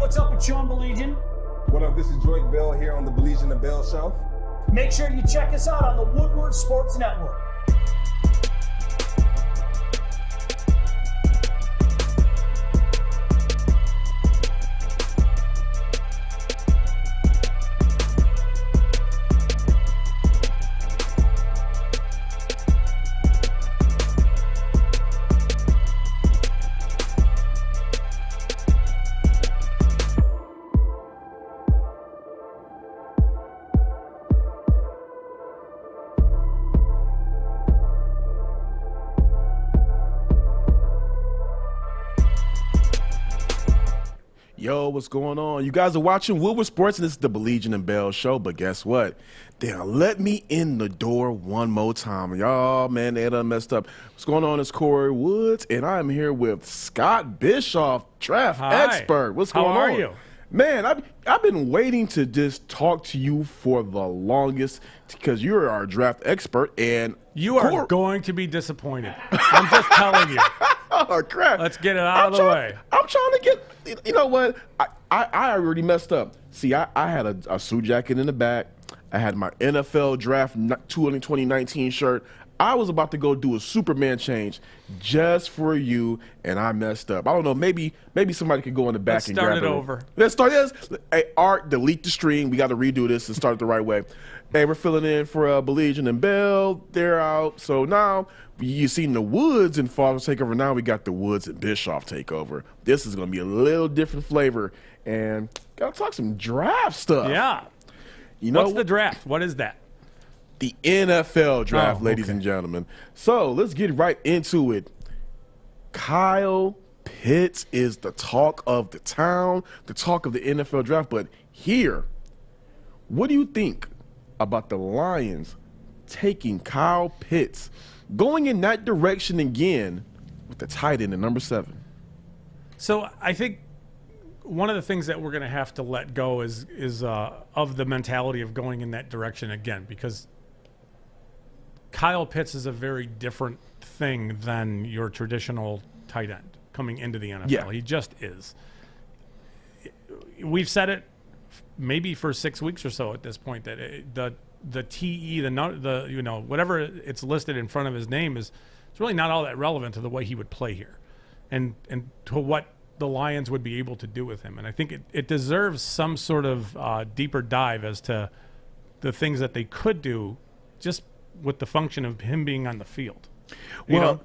what's up with Sean Baligian? What up, this is Joy Bell here on the Baligian and Bell Show. Make sure you check us out on the Woodward Sports Network. Yo, what's going on? You guys are watching Woodward Sports, and this is the Baligian and Bell Show. But guess what? They let me in the door one more time. Y'all, man, they done messed up. What's going on? It's Kory Woods, and I'm here with Scott Bischoff, draft expert. What's going on? How are you? Man, I've been waiting to just talk to you for the longest because you're our draft expert, and you are going to be disappointed. I'm just telling you. Oh, crap. Let's get it out of the way. I'm trying to get, you know what? I already messed up. See, I had a suit jacket in the back. I had my NFL Draft 2019 shirt. I was about to go do a Superman change just for you, and I messed up. I don't know. Maybe somebody could go in the back Let's and start grab it over. Let's start this. Hey, Art, delete the stream. We got to redo this and start it the right way. Hey, we're filling in for Baligian and Bell. They're out. So now you've seen the Woods and Father take over. Now we got the Woods and Bischoff take over. This is going to be a little different flavor, and got to talk some draft stuff. Yeah. You know, what's the draft? What is that? The NFL draft, Oh, ladies okay. and gentlemen. So let's get right into it. Kyle Pitts is the talk of the town, the talk of the NFL draft. But here, what do you think about the Lions taking Kyle Pitts, going in that direction again with the tight end at number 7? So I think one of the things that we're going to have to let go is of the mentality of going in that direction again, because Kyle Pitts is a very different thing than your traditional tight end coming into the NFL. Yeah. He just is. We've said it maybe for 6 weeks or so at this point that the TE, the whatever it's listed in front of his name it's really not all that relevant to the way he would play here, and to what the Lions would be able to do with him. And I think it deserves some sort of deeper dive as to the things that they could do just with the function of him being on the field. Well,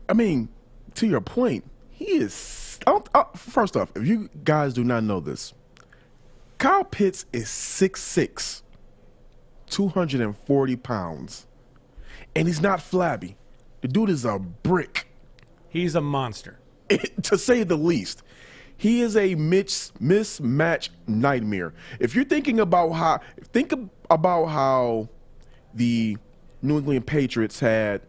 I mean, to your point, he is first off, if you guys do not know this, Kyle Pitts is 6'6", 240 pounds, and he's not flabby. The dude is a brick. He's a monster. To say the least. He is a mismatch nightmare. If you're thinking about how the New England Patriots had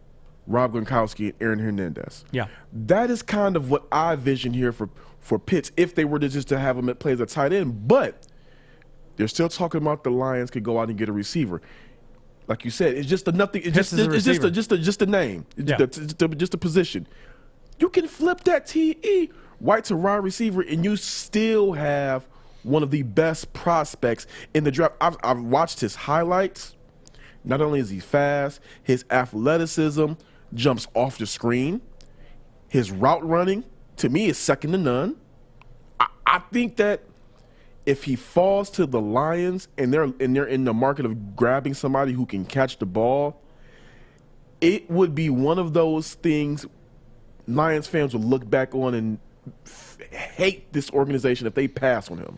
Rob Gronkowski and Aaron Hernandez. Yeah. That is kind of what I vision here for Pitts if they were to have him play as a tight end. But they're still talking about the Lions could go out and get a receiver. Like you said, it's just a nothing. It's just a name. Just a position. You can flip that TE White to wide receiver, and you still have one of the best prospects in the draft. I've watched his highlights. Not only is he fast, his athleticism jumps off the screen. His route running, to me, is second to none. I think that if he falls to the Lions and they're in the market of grabbing somebody who can catch the ball, it would be one of those things Lions fans will look back on and hate this organization if they pass on him.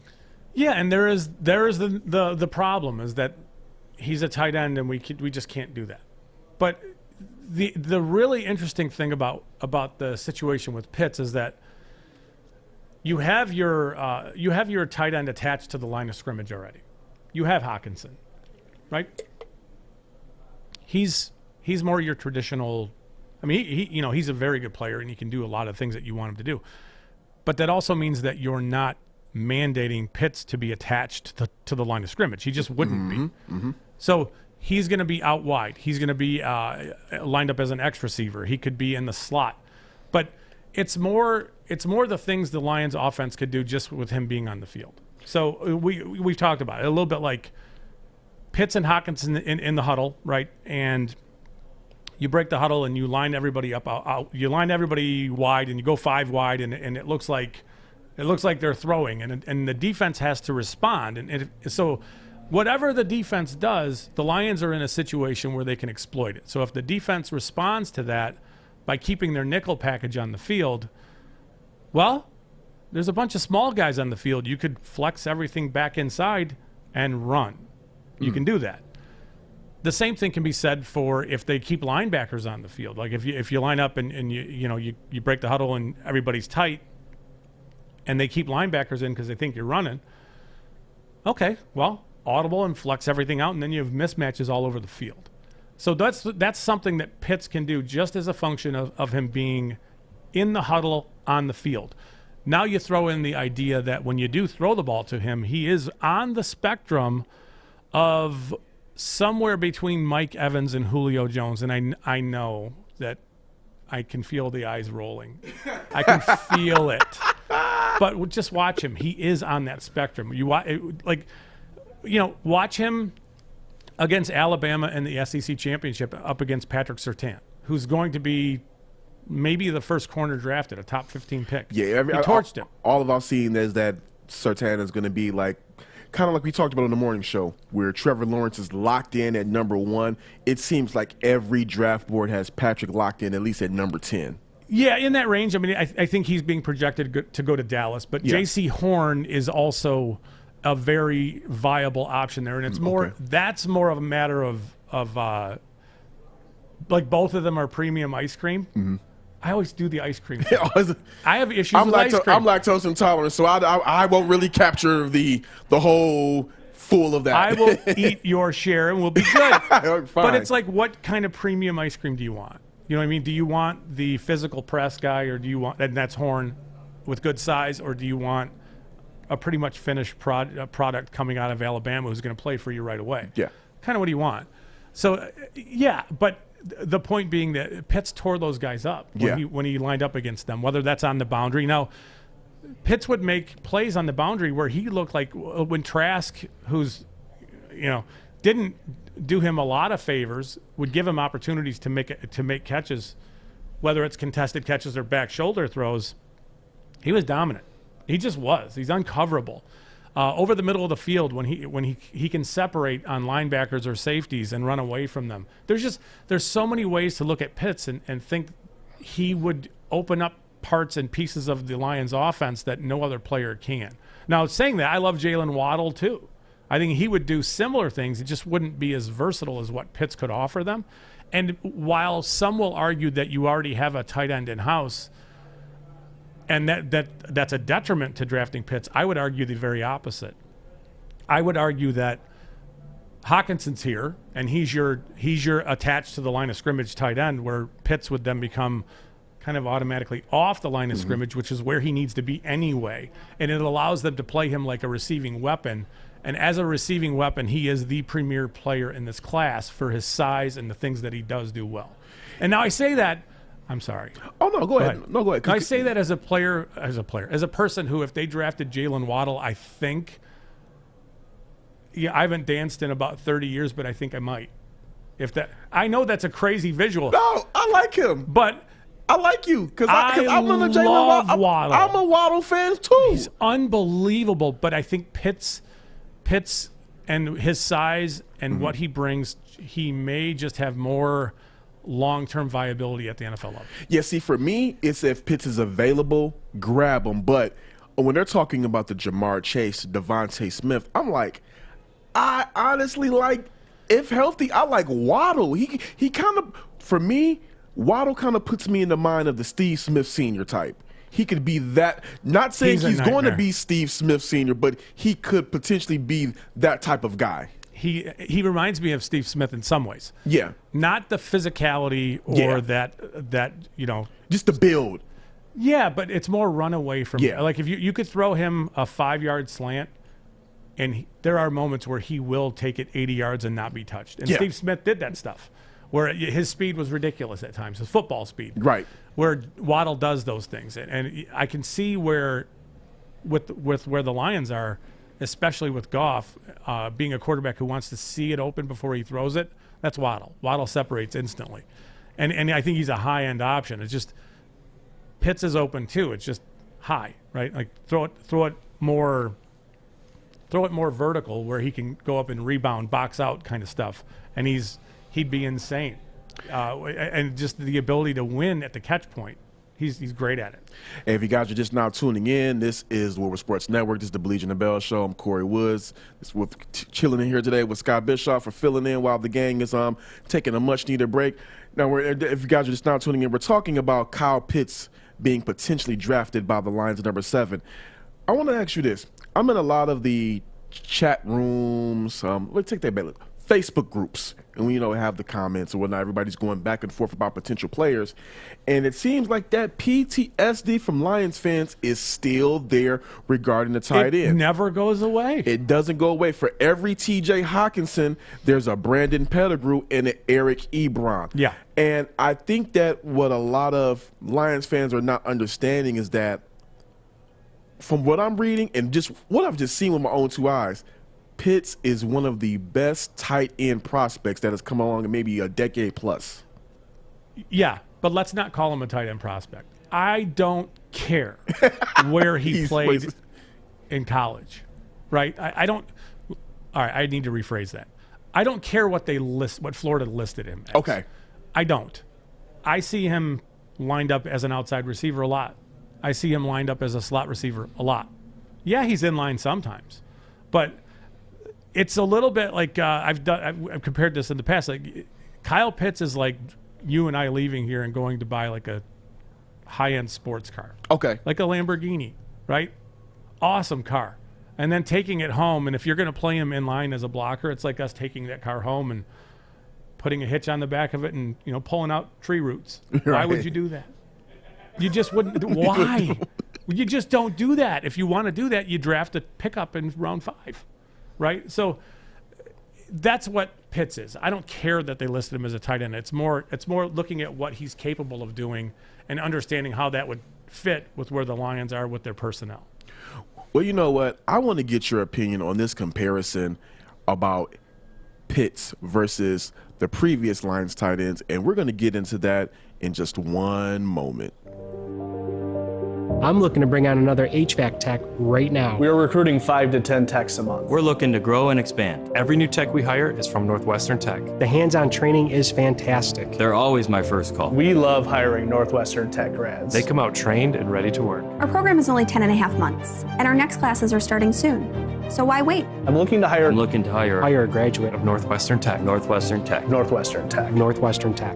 Yeah, and there is the problem is that he's a tight end, and we just can't do that. But the really interesting thing about the situation with Pitts is that you have your tight end attached to the line of scrimmage already. You have Hockenson, right? He's more your traditional. I mean, he's a very good player, and he can do a lot of things that you want him to do. But that also means that you're not mandating Pitts to be attached to the line of scrimmage. He just wouldn't be. Mm-hmm. So he's going to be out wide. He's going to be lined up as an X receiver. He could be in the slot. But it's more the things the Lions offense could do just with him being on the field. So we've talked about it a little bit, like Pitts and Hockenson in the huddle, right? And you break the huddle and you line everybody up out. You line everybody wide and you go 5 wide, and it looks like they're throwing, and the defense has to respond. And so whatever the defense does, the Lions are in a situation where they can exploit it. So if the defense responds to that by keeping their nickel package on the field, well, there's a bunch of small guys on the field. You could flex everything back inside and run. You can do that. The same thing can be said for if they keep linebackers on the field. Like if you line up and you break the huddle and everybody's tight, and they keep linebackers in because they think you're running. Okay, well, audible and flex everything out, and then you have mismatches all over the field. So that's something that Pitts can do just as a function of him being in the huddle on the field. Now you throw in the idea that when you do throw the ball to him, he is on the spectrum of somewhere between Mike Evans and Julio Jones. And I know that I can feel the eyes rolling. I can feel it. But just watch him. He is on that spectrum. Watch him against Alabama in the SEC championship up against Patrick Surtain, who's going to be maybe the first corner drafted, a top 15 pick. Yeah, he torched him. All of I've seen is that Surtain is going to be kind of like we talked about on the morning show, where Trevor Lawrence is locked in at number 1. It seems like every draft board has Patrick locked in at least at number 10. Yeah, in that range. I mean, I think he's being projected to go to Dallas, but J.C. Horn is also a very viable option there, and it's more. That's more of a matter of like both of them are premium ice cream. Mm-hmm. I always do the ice cream thing. I have issues with ice cream. I'm lactose intolerant, so I won't really capture the whole full of that. I will eat your share and we'll be good. Fine. But it's like, what kind of premium ice cream do you want? You know what I mean? Do you want the physical press guy, or do you want, and that's Horn with good size, or do you want a pretty much finished product coming out of Alabama who's going to play for you right away? Yeah. Kind of what do you want? So, yeah, but the point being that Pitts tore those guys up when he lined up against them, whether that's on the boundary. Now, Pitts would make plays on the boundary where he looked like when Trask, who's, didn't do him a lot of favors, would give him opportunities to make catches, whether it's contested catches or back shoulder throws. He was dominant. He just was. He's uncoverable. Over the middle of the field when he can separate on linebackers or safeties and run away from them. There's so many ways to look at Pitts and think he would open up parts and pieces of the Lions offense that no other player can. Now, saying that, I love Jaylen Waddle too. I think he would do similar things. It just wouldn't be as versatile as what Pitts could offer them. And while some will argue that you already have a tight end in-house, and that's a detriment to drafting Pitts, I would argue the very opposite. I would argue that Hawkinson's here, and he's your attached to the line of scrimmage tight end, where Pitts would then become kind of automatically off the line of scrimmage, which is where he needs to be anyway. And it allows them to play him like a receiving weapon. And as a receiving weapon, he is the premier player in this class for his size and the things that he does do well. And now I say that, I'm sorry. Oh, no, go ahead. No, go ahead. I say that as a person who, if they drafted Jaylen Waddle, I think, I haven't danced in about 30 years, but I think I might. I know that's a crazy visual. No, I like him. But I like you because I'm a Jaylen Waddle. I'm a Waddle fan too. He's unbelievable, but I think Pitts and his size and what he brings, he may just have more long-term viability at the NFL level. Yeah, see, for me, it's if Pitts is available, grab him. But when they're talking about the Jamar Chase, Devontae Smith, I'm like, I honestly like, if healthy, I like Waddle. He kind of, for me, Waddle kind of puts me in the mind of the Steve Smith Sr. type. He could be that, not saying he's going to be Steve Smith Sr., but he could potentially be that type of guy. He reminds me of Steve Smith in some ways. Yeah. Not the physicality or that just the build. Yeah, but it's more run away from like if you could throw him a 5-yard slant, and there are moments where he will take it 80 yards and not be touched. And Steve Smith did that stuff. where his speed was ridiculous at times, his football speed. Right. Where Waddle does those things. And I can see where, with where the Lions are, especially with Goff, being a quarterback who wants to see it open before he throws it, that's Waddle. Waddle separates instantly. And I think he's a high-end option. It's just Pitts is open too. It's just high, right? Like throw it more vertical where he can go up and rebound, box out kind of stuff. And he'd be insane. And just the ability to win at the catch point. He's great at it. And if you guys are just now tuning in, this is the Woodward Sports Network. This is the Baligian and Bell Show. I'm Kory Woods. Chilling in here today with Scott Bischoff for filling in while the gang is taking a much-needed break. Now, if you guys are just now tuning in, we're talking about Kyle Pitts being potentially drafted by the Lions at number 7. I want to ask you this. I'm in a lot of the chat rooms. Let's take that back. Facebook groups, and we have the comments and whatnot. Everybody's going back and forth about potential players, and it seems like that PTSD from Lions fans is still there regarding the tight end. It never goes away. It doesn't go away. For every TJ Hawkinson, there's a Brandon Pettigrew and an Eric Ebron. Yeah. And I think that what a lot of Lions fans are not understanding is that, from what I'm reading and just what I've just seen with my own 2 eyes, Pitts is one of the best tight end prospects that has come along in maybe a decade plus. Yeah, but let's not call him a tight end prospect. I don't care where he played in college, right? I don't. All right, I need to rephrase that. I don't care what Florida listed him as. Okay. I don't. I see him lined up as an outside receiver a lot. I see him lined up as a slot receiver a lot. Yeah, he's in line sometimes, but it's a little bit like I've compared this in the past. Like Kyle Pitts is like you and I leaving here and going to buy like a high-end sports car. Okay. Like a Lamborghini, right? Awesome car. And then taking it home, and if you're going to play him in line as a blocker, it's like us taking that car home and putting a hitch on the back of it and pulling out tree roots. Right. Why would you do that? You just wouldn't. Why? You just don't do that. If you want to do that, you draft a pickup in round 5. Right? So that's what Pitts is. I don't care that they listed him as a tight end. It's more looking at what he's capable of doing and understanding how that would fit with where the Lions are with their personnel. Well, you know what? I want to get your opinion on this comparison about Pitts versus the previous Lions tight ends, and we're going to get into that in just one moment. I'm looking to bring on another HVAC tech right now. We are recruiting 5 to 10 techs a month. We're looking to grow and expand. Every new tech we hire is from Northwestern Tech. The hands-on training is fantastic. They're always my first call. We love hiring Northwestern Tech grads. They come out trained and ready to work. Our program is only 10 and a half months, and our next classes are starting soon. So why wait? I'm looking to hire Hire a graduate of Northwestern Tech. Northwestern Tech. Northwestern Tech. Northwestern Tech.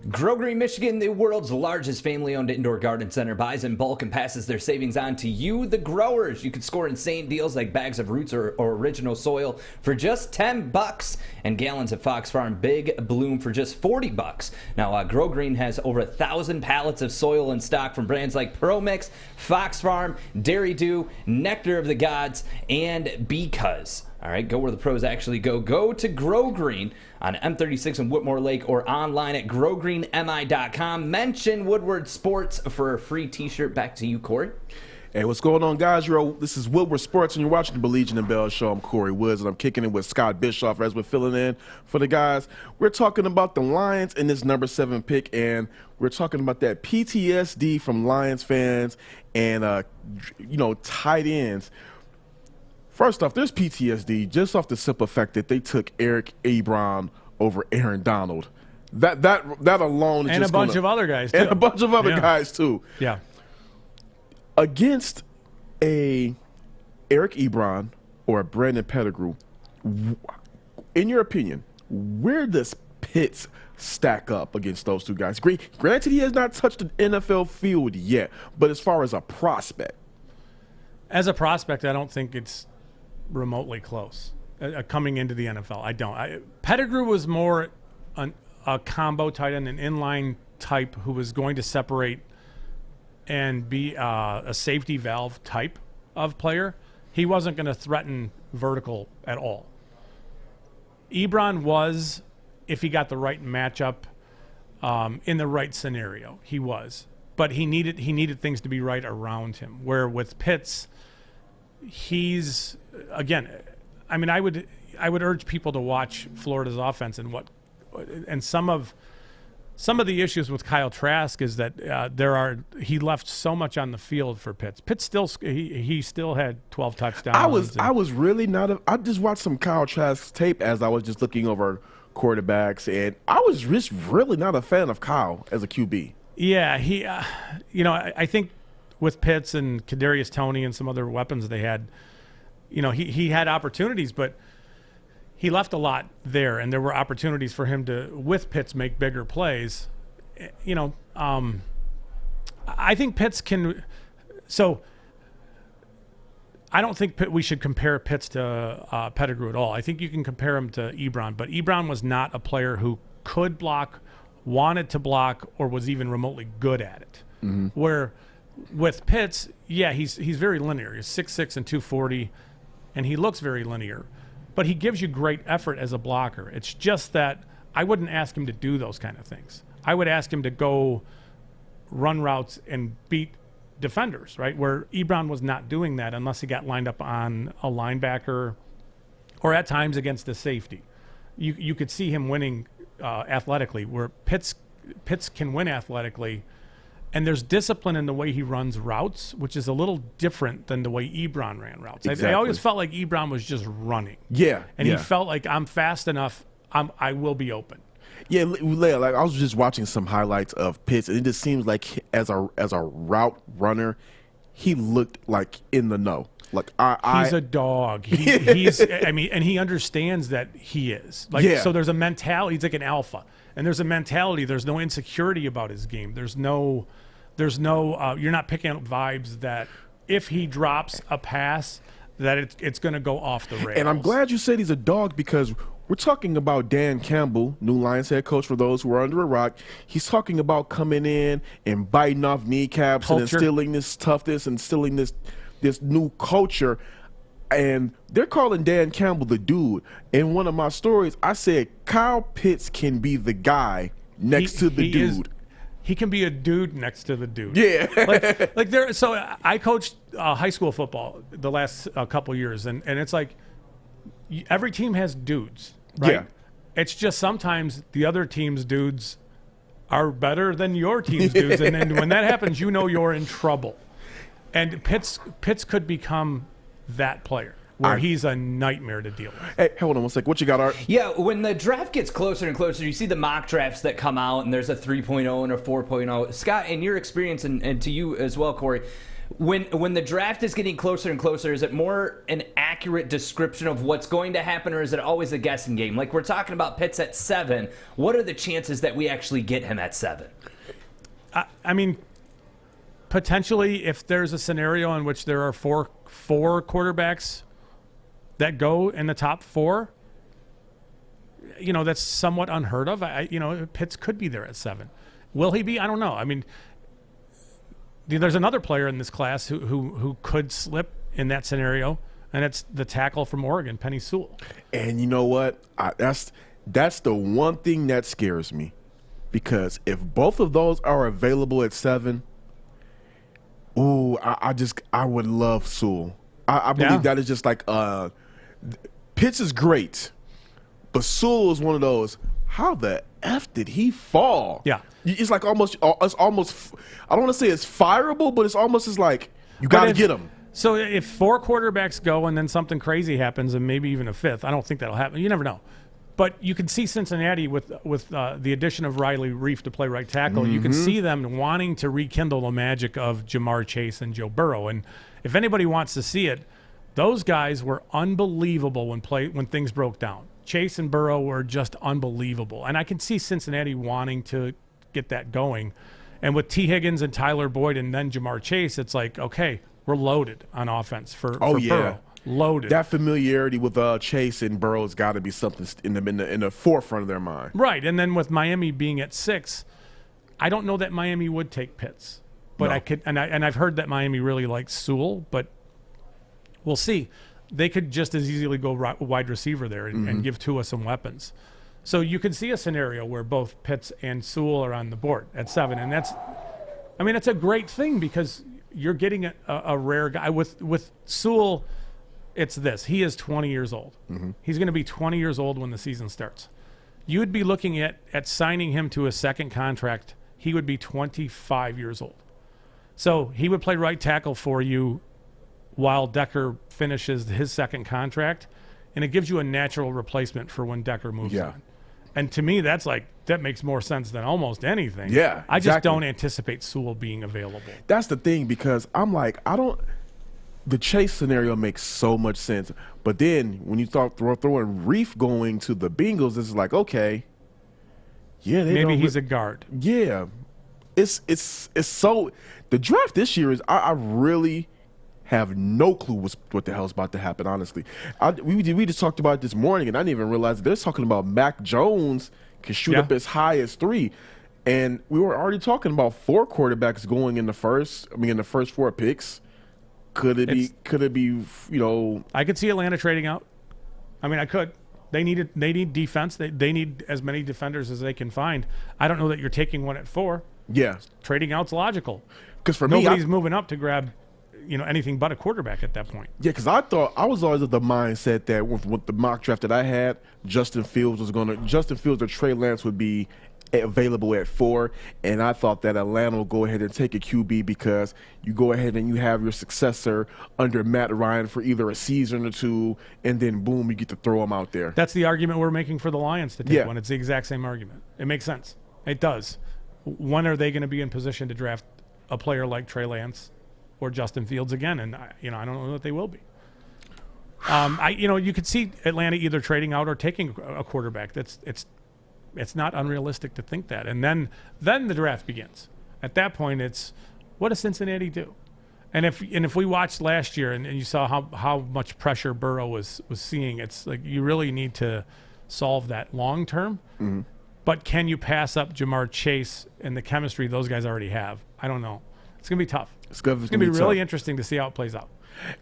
Grow Green, Michigan, the world's largest family-owned indoor garden center, buys in bulk and passes their savings on to you, the growers. You can score insane deals like bags of roots or original soil for just $10 and gallons of Fox Farm Big Bloom for just $40. Now, Grow Green has over 1,000 pallets of soil in stock from brands like Pro Mix, Fox Farm, Dairy Dew, Nectar of the Gods, and Because. All right, go where the pros actually go. Go to Grow Green on M36 in Whitmore Lake or online at growgreenmi.com. Mention Woodward Sports for a free t-shirt. Back to you, Kory. Hey, what's going on, guys? This is Woodward Sports, and you're watching the Baligian and Bell Show. I'm Kory Woods, and I'm kicking it with Scott Bischoff as we're filling in for the guys. We're talking about the Lions in this number 7 pick, and we're talking about that PTSD from Lions fans and, tight ends. First off, there's PTSD just off the simple fact that they took Eric Ebron over Aaron Donald. That alone is and just a bunch of other guys, too. And a bunch of other guys, too. Yeah. Against a Eric Ebron or a Brandon Pettigrew, in your opinion, where does Pitts stack up against those two guys? Granted, he has not touched the NFL field yet, but as far as a prospect. As a prospect, I don't think it's remotely close coming into the NFL. I don't. Pettigrew was more a combo tight end, an inline type who was going to separate and be a safety valve type of player. He wasn't going to threaten vertical at all. Ebron was, if he got the right matchup, in the right scenario, he was. But he needed things to be right around him. Where with Pitts, he's again. I mean, I would urge people to watch Florida's offense and some of the issues with Kyle Trask is that he left so much on the field for Pitts. Pitts he still had 12 touchdowns. I was really not. I just watched some Kyle Trask tape as I was just looking over quarterbacks, and I was just really not a fan of Kyle as a QB. Yeah, he, I think with Pitts and Kadarius Toney and some other weapons they had, he had opportunities, but he left a lot there, and there were opportunities for him to, with Pitts, make bigger plays. I think Pitts can. So I don't think we should compare Pitts to Pettigrew at all. I think you can compare him to Ebron, but Ebron was not a player who could block, wanted to block, or was even remotely good at it. Mm-hmm. Where with Pitts, yeah, he's very linear. He's 6'6" and 240, and he looks very linear. But he gives you great effort as a blocker. It's just that I wouldn't ask him to do those kind of things. I would ask him to go run routes and beat defenders, right? Where Ebron was not doing that unless he got lined up on a linebacker or at times against a safety. You could see him winning athletically, where Pitts can win athletically, and there's discipline in the way he runs routes, which is a little different than the way Ebron ran routes. Exactly. I always felt like Ebron was just running. Yeah. And he felt like, I'm fast enough, I will be open. Yeah, like I was just watching some highlights of Pitts, and it just seems like as a route runner, he looked like in the know. Like he's a dog. He's I mean, and he understands that he is. So there's a mentality. He's like an alpha, and there's a mentality. There's no insecurity about his game. There's no. You're not picking up vibes that if he drops a pass, that it's going to go off the rails. And I'm glad you said he's a dog, because we're talking about Dan Campbell, new Lions head coach for those who are under a rock. He's talking about coming in and biting off kneecaps and instilling this toughness and instilling this new culture. And they're calling Dan Campbell the dude. In one of my stories, I said Kyle Pitts can be the guy next to the dude. He can be a dude next to the dude. Yeah. like there. So I coached high school football the last couple years, and it's like every team has dudes, right? Yeah. It's just sometimes the other team's dudes are better than your team's dudes, and then when that happens, you're in trouble. And Pitts could become that player, where he's a nightmare to deal with. Hey, hold on one sec. What you got, Art? Yeah, when the draft gets closer and closer, you see the mock drafts that come out, and there's a 3.0 and a 4.0. Scott, in your experience, and to you as well, Kory, when the draft is getting closer and closer, is it more an accurate description of what's going to happen, or is it always a guessing game? Like, we're talking about Pitts at 7. What are the chances that we actually get him at 7? I mean, potentially, if there's a scenario in which there are four quarterbacks that go in the top 4, that's somewhat unheard of. Pitts could be there at 7. Will he be? I don't know. I mean, there's another player in this class who could slip in that scenario, and it's the tackle from Oregon, Penny Sewell. And you know what? That's the one thing that scares me, because if both of those are available at 7, I would love Sewell. I believe that is just like Pitts is great, but Sewell is one of those. How the F did he fall? Yeah, it's like almost. It's almost. I don't want to say it's fireable, but it's almost as like you got to get him. So if 4 quarterbacks go and then something crazy happens, and maybe even a 5th, I don't think that'll happen. You never know. But you can see Cincinnati with the addition of Riley Reif to play right tackle. Mm-hmm. You can see them wanting to rekindle the magic of Jamar Chase and Joe Burrow. And if anybody wants to see it, those guys were unbelievable when things broke down. Chase and Burrow were just unbelievable. And I can see Cincinnati wanting to get that going. And with T. Higgins and Tyler Boyd and then Jamar Chase, it's like, okay, we're loaded on offense for Burrow. Loaded. That familiarity with Chase and Burrow has got to be something in the forefront of their mind. Right, and then with Miami being at 6, I don't know that Miami would take Pitts, but I could, and I've heard that Miami really likes Sewell, but we'll see. they could just as easily go wide receiver there and give Tua some weapons. So you could see a scenario where both Pitts and Sewell are on the board at 7, and it's a great thing because you're getting a rare guy. With Sewell, it's this. He is 20 years old. He's going to be 20 years old when the season starts. You would be looking at signing him to a second contract. He would be 25 years old. So he would play right tackle for you while Decker finishes his second contract, and it gives you a natural replacement for when Decker moves on. And to me, that makes more sense than almost anything. Yeah, I just don't anticipate Sewell being available. That's the thing, because I'm like, the Chase scenario makes so much sense. But then when you start throwing Reef going to the Bengals, it's like, okay, yeah, maybe he's a guard. Yeah, it's so, the draft this year is, I really have no clue what the hell's about to happen, honestly. We just talked about it this morning, and I didn't even realize they're talking about Mac Jones can shoot up as high as 3. And we were already talking about 4 quarterbacks going in the first 4 picks. Could it be, I could see Atlanta trading out. I mean, I could. They need defense. They need as many defenders as they can find. I don't know that you're taking one at 4. Yeah. Trading out's logical. Because for me, nobody's moving up to grab anything but a quarterback at that point. Yeah, because I was always of the mindset that with the mock draft that I had, Justin Fields or Trey Lance would be available at 4, and I thought that Atlanta will go ahead and take a QB because you go ahead and you have your successor under Matt Ryan for either a season or 2, and then boom, you get to throw him out there. That's the argument we're making for the Lions to take one. It's the exact same argument. It makes sense. It does. When are they going to be in position to draft a player like Trey Lance or Justin Fields again? And I don't know that they will be. You could see Atlanta either trading out or taking a quarterback. It's not unrealistic to think that. And then the draft begins. At that point, it's what does Cincinnati do? And if we watched last year and you saw how much pressure Burrow was seeing, it's like you really need to solve that long term. Mm-hmm. But can you pass up Jamar Chase and the chemistry those guys already have? I don't know. It's going to be tough. It's going to be really interesting to see how it plays out.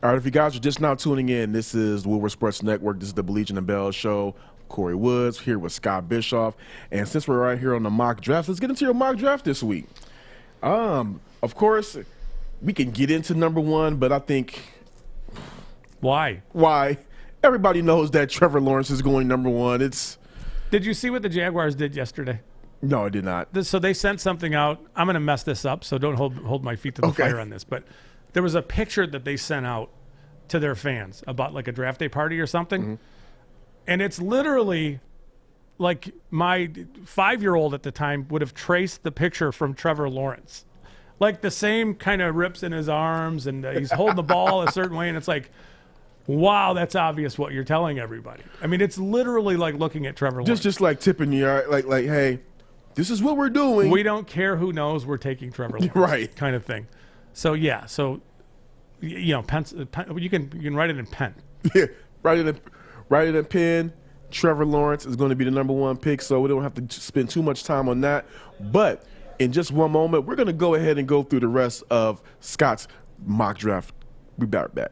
All right, if you guys are just now tuning in, this is the Woodward Sports Network. This is the Baligian and Bell Show. Kory Woods here with Scott Bischoff. And since we're right here on the mock draft, let's get into your mock draft this week. Of course, we can get into number 1, but I think... Why? Everybody knows that Trevor Lawrence is going number 1. Did you see what the Jaguars did yesterday? No, I did not. So they sent something out. I'm going to mess this up, so don't hold my feet to the fire on this. But there was a picture that they sent out to their fans about like a draft day party or something. Mm-hmm. And it's literally like my 5-year-old at the time would have traced the picture from Trevor Lawrence. Like the same kind of rips in his arms, and he's holding the ball a certain way, and it's like, wow, that's obvious what you're telling everybody. I mean, it's literally like looking at Trevor Lawrence. Just like tipping you, like, hey, this is what we're doing. We don't care who knows we're taking Trevor Lawrence. Right. Kind of thing. So, yeah. So, pen, you can write it in pen. Yeah, write it in pen. Trevor Lawrence is going to be the number 1 pick, so we don't have to spend too much time on that. But in just one moment, we're going to go ahead and go through the rest of Scott's mock draft. We'll be right back.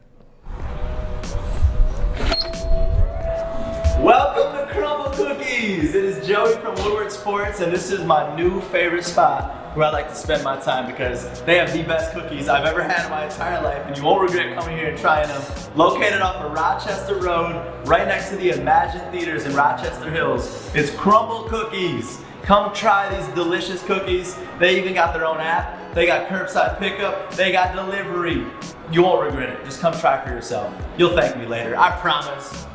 Welcome to Crumble Cookies! It is Joey from Woodward Sports, and this is my new favorite spot where I like to spend my time because they have the best cookies I've ever had in my entire life, and you won't regret coming here and trying them. Located off of Rochester Road, right next to the Imagine Theaters in Rochester Hills, it's Crumble Cookies. Come try these delicious cookies. They even got their own app. They got curbside pickup. They got delivery. You won't regret it. Just come try for yourself. You'll thank me later. I promise.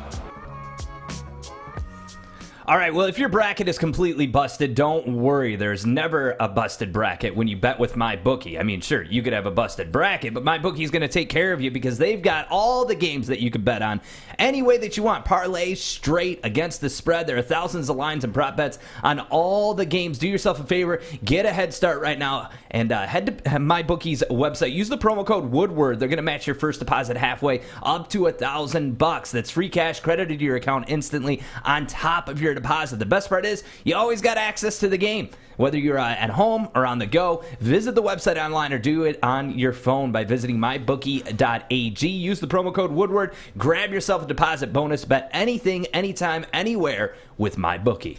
All right, well, if your bracket is completely busted, don't worry. There's never a busted bracket when you bet with MyBookie. I mean, sure, you could have a busted bracket, but MyBookie is going to take care of you because they've got all the games that you can bet on any way that you want. Parlays, straight, against the spread. There are thousands of lines and prop bets on all the games. Do yourself a favor. Get a head start right now and head to MyBookie's website. Use the promo code Woodward. They're going to match your first deposit halfway up to $1,000. That's free cash credited to your account instantly on top of your secure deposit. The best part is you always got access to the game. Whether you're at home or on the go, visit the website online or do it on your phone by visiting mybookie.ag. Use the promo code Woodward. Grab yourself a deposit bonus. Bet anything, anytime, anywhere with MyBookie.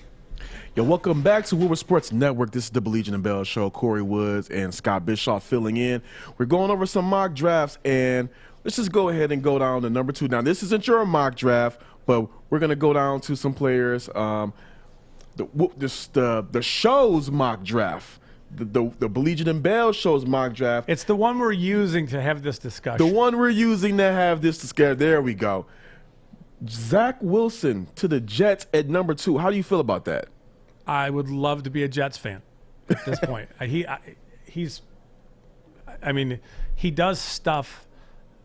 Yo, welcome back to Woodward Sports Network. This is the Baligian and Bell Show. Kory Woods and Scott Bischoff filling in. We're going over some mock drafts, and let's just go ahead and go down to number 2. Now, this isn't your mock draft, but we're going to go down to some players. The show's mock draft, the Baligian and Bell Show's mock draft. It's the one we're using to have this discussion. The one we're using to have this discussion. There we go. Zach Wilson to the Jets at number 2. How do you feel about that? I would love to be a Jets fan at this point. He does stuff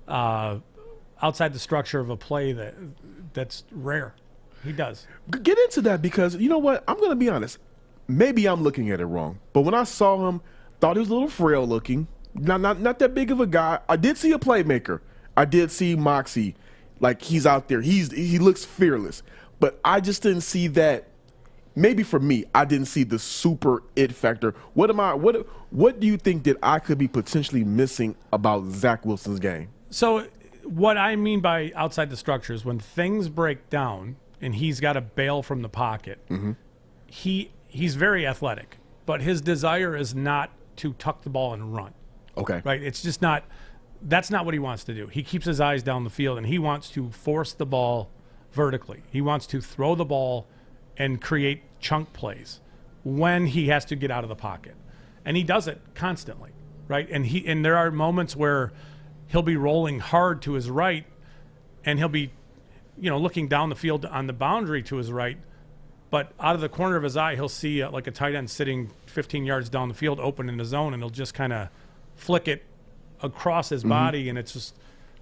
outside the structure of a play that's rare. He does. Get into that, because you know what? I'm going to be honest. Maybe I'm looking at it wrong, but when I saw him, thought he was a little frail looking. Not that big of a guy. I did see a playmaker. I did see moxie. Like, he's out there. He looks fearless. But I just didn't see that. Maybe for me, I didn't see the super it factor. What do you think that I could be potentially missing about Zach Wilson's game? So what I mean by outside the structure is when things break down and he's got to bail from the pocket, he's very athletic, but his desire is not to tuck the ball and run. Okay. Right? It's just not – that's not what he wants to do. He keeps his eyes down the field, and he wants to force the ball vertically. He wants to throw the ball and create chunk plays when he has to get out of the pocket. And he does it constantly, right? And there are moments where he'll be rolling hard to his right, and he'll be, looking down the field on the boundary to his right, but out of the corner of his eye, he'll see like a tight end sitting 15 yards down the field open in the zone, and he'll just kind of flick it across his body, and it's just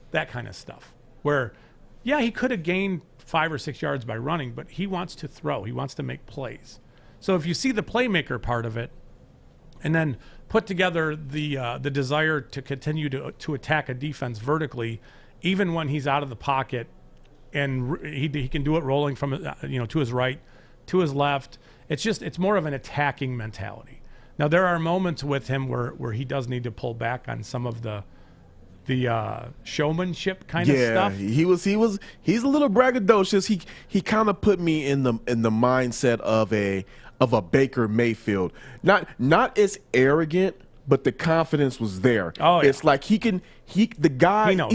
that kind of stuff where, yeah, he could have gained 5 or 6 yards by running, but he wants to throw. He wants to make plays. So if you see the playmaker part of it, and then put together the desire to continue to attack a defense vertically, even when he's out of the pocket, and he can do it rolling from to his right, to his left. It's more of an attacking mentality. Now there are moments with him where he does need to pull back on some of the showmanship kind of stuff. He's a little braggadocious. He kind of put me in the mindset of a Baker Mayfield. Not as arrogant, but the confidence was there. Oh, yeah. It's like he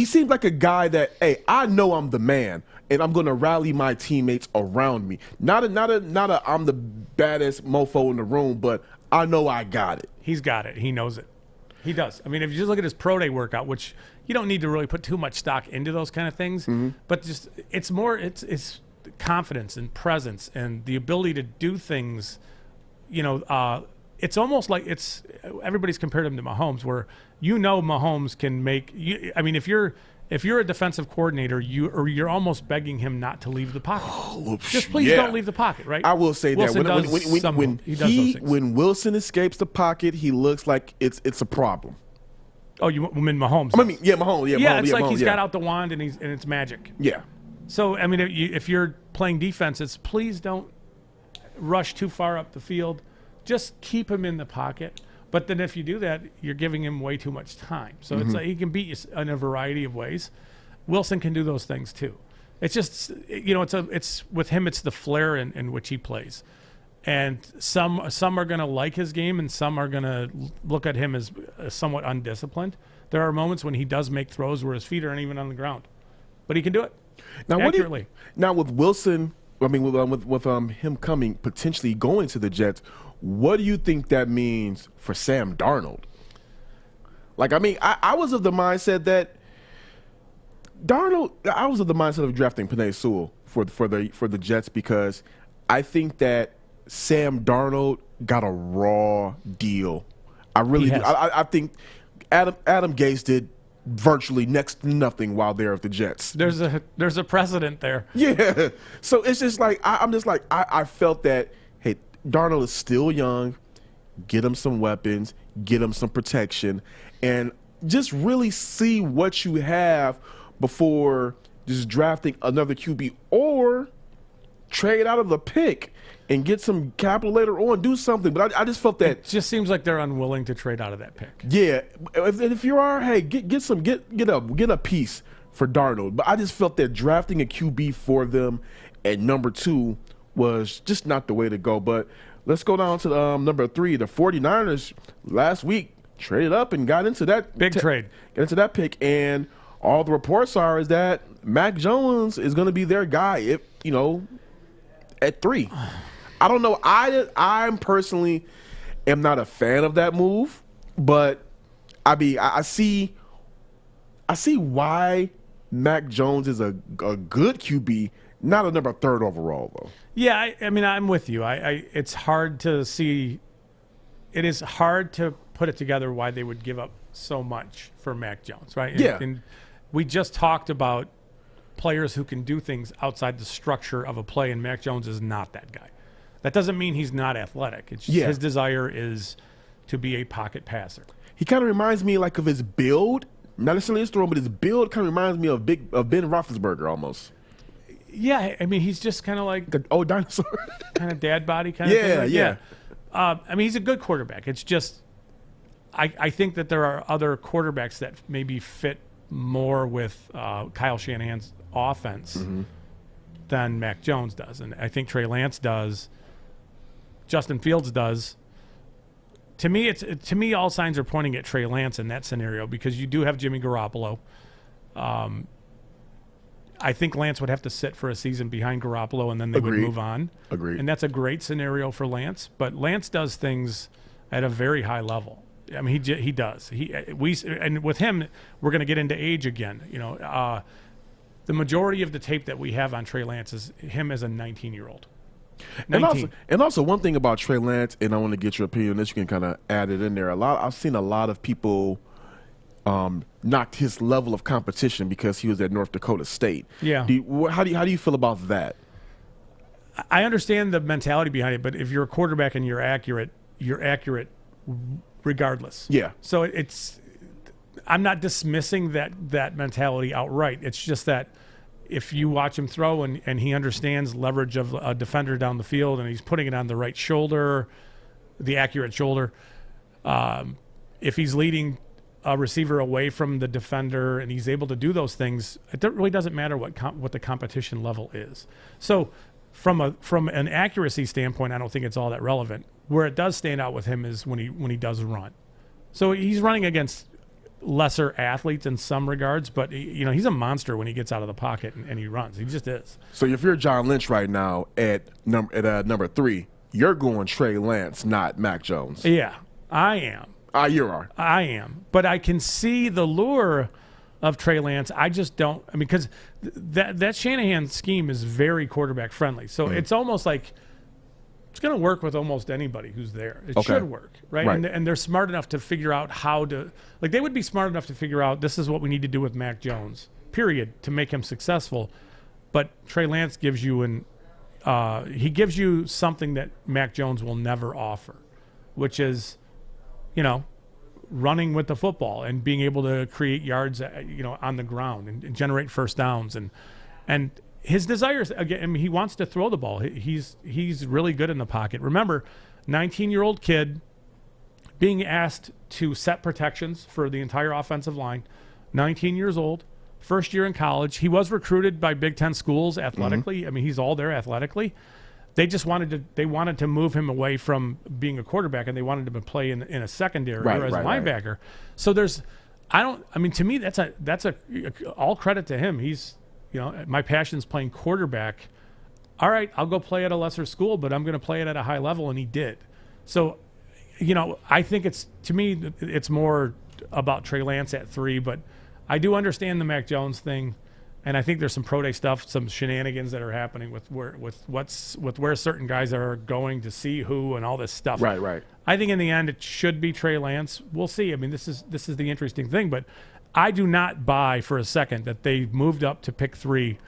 seems like a guy that, hey, I know I'm the man, and I'm gonna rally my teammates around me. Not a I'm the baddest mofo in the room, but I know I got it. He's got it. He knows it. He does. I mean, if you just look at his pro day workout, which you don't need to really put too much stock into those kind of things, but just it's confidence and presence and the ability to do things. It's almost like everybody's compared him to Mahomes, where Mahomes can make. If you're a defensive coordinator, you're almost begging him not to leave the pocket. Just please don't leave the pocket, right? I will say Wilson that when Wilson escapes the pocket, he looks like it's a problem. Oh, you mean Mahomes? Mahomes. Yeah, it's like he's got out the wand and it's magic. Yeah. So if you're playing defenses, please don't rush too far up the field. Just keep him in the pocket. But then if you do that, you're giving him way too much time. So it's like he can beat you in a variety of ways. Wilson can do those things too. It's just it's with him. It's the flair in which he plays, and some are going to like his game, and some are going to look at him as somewhat undisciplined. There are moments when he does make throws where his feet aren't even on the ground, but he can do it accurately. Now with Wilson, with him potentially going to the Jets. What do you think that means for Sam Darnold? I was of the mindset that I was of the mindset of drafting Penei Sewell for the Jets, because I think that Sam Darnold got a raw deal. I really do. I think Adam Gase did virtually next to nothing while they're at the Jets. There's a precedent there. Yeah. So it's just like I felt that, hey, Darnold is still young. Get him some weapons, get him some protection, and just really see what you have before just drafting another QB. Or trade out of the pick and get some capital later on, do something. But I just felt that It just seems like they're unwilling to trade out of that pick. yeah. If you are, hey, get a piece for Darnold. But I just felt that drafting a QB for them at number 2 was just not the way to go. But let's go down to number 3. The 49ers last week traded up and got into that trade. Got into that pick, and all the reports are is that Mac Jones is going to be their guy. If at 3. I don't know. I'm personally am not a fan of that move, but I see why Mac Jones is a good QB, not a number 3rd overall though. Yeah, I mean, I'm with you. It's hard to see. It is hard to put it together why they would give up so much for Mac Jones, right? Yeah. And we just talked about players who can do things outside the structure of a play, and Mac Jones is not that guy. That doesn't mean he's not athletic. It's just his desire is to be a pocket passer. He kind of reminds me like of his build, not necessarily his throw, but his build kind of reminds me of Ben Roethlisberger almost. Yeah, I mean, he's just kind of like the old dinosaur, kind of dad body kind of thing. Yeah. I mean, he's a good quarterback. It's just I think that there are other quarterbacks that maybe fit more with Kyle Shanahan's offense than Mac Jones does. And I think Trey Lance does. Justin Fields does. To me, all signs are pointing at Trey Lance in that scenario because you do have Jimmy Garoppolo. I think Lance would have to sit for a season behind Garoppolo, and then they would move on. Agreed. And that's a great scenario for Lance. But Lance does things at a very high level. I mean, he does. And with him, we're going to get into age again. The majority of the tape that we have on Trey Lance is him as a 19-year-old. And also one thing about Trey Lance, and I want to get your opinion on this. You can kind of add it in there. I've seen a lot of people knocked his level of competition because he was at North Dakota State. Yeah. How do you feel about that? I understand the mentality behind it, but if you're a quarterback and you're accurate regardless. Yeah. So I'm not dismissing that mentality outright. It's just that if you watch him throw and he understands leverage of a defender down the field and he's putting it on the right shoulder, the accurate shoulder, if he's leading a receiver away from the defender and he's able to do those things, it really doesn't matter what the competition level is. So from an accuracy standpoint, I don't think it's all that relevant. Where it does stand out with him is when he does run. So he's running against lesser athletes in some regards, but he's a monster when he gets out of the pocket and he runs. He just is. So if you're John Lynch right now at number 3, you're going Trey Lance, not Mac Jones. Yeah, I am. You are. I am. But I can see the lure of Trey Lance. I just don't. I mean, because that Shanahan scheme is very quarterback friendly. So it's almost like it's going to work with almost anybody who's there. It should work, right? And they're smart enough to figure out how to. Like, they would be smart enough to figure out this is what we need to do with Mac Jones, period, to make him successful. But Trey Lance gives you he gives you something that Mac Jones will never offer, which is, running with the football and being able to create yards, on the ground and generate first downs. And his desires, again, I mean, he wants to throw the ball. He's really good in the pocket. Remember, 19-year-old kid being asked to set protections for the entire offensive line, 19 years old, first year in college. He was recruited by Big Ten schools athletically. I mean, he's all there athletically. They just wanted to move him away from being a quarterback, and they wanted him to play in a secondary or as a linebacker. Right. So to me, that's a all credit to him. He's, my passion's playing quarterback. All right, I'll go play at a lesser school, but I'm going to play it at a high level, and he did. So, I think it's more about Trey Lance at 3, but I do understand the Mac Jones thing. And I think there's some pro day stuff, some shenanigans that are happening with where certain guys are going to see who and all this stuff. Right. I think in the end it should be Trey Lance. We'll see. I mean, this is the interesting thing, but I do not buy for a second that they moved up to pick 3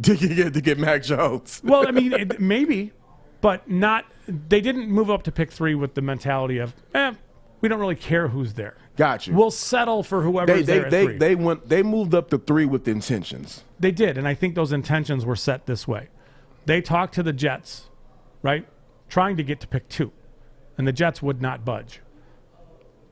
to get Mac Jones. Well, I mean, maybe, but not. They didn't move up to pick 3 with the mentality of, we don't really care who's there. Got you. We'll settle for whoever's there at 3. They moved up to 3 with intentions. They did, and I think those intentions were set this way. They talked to the Jets, right, trying to get to pick 2, and the Jets would not budge.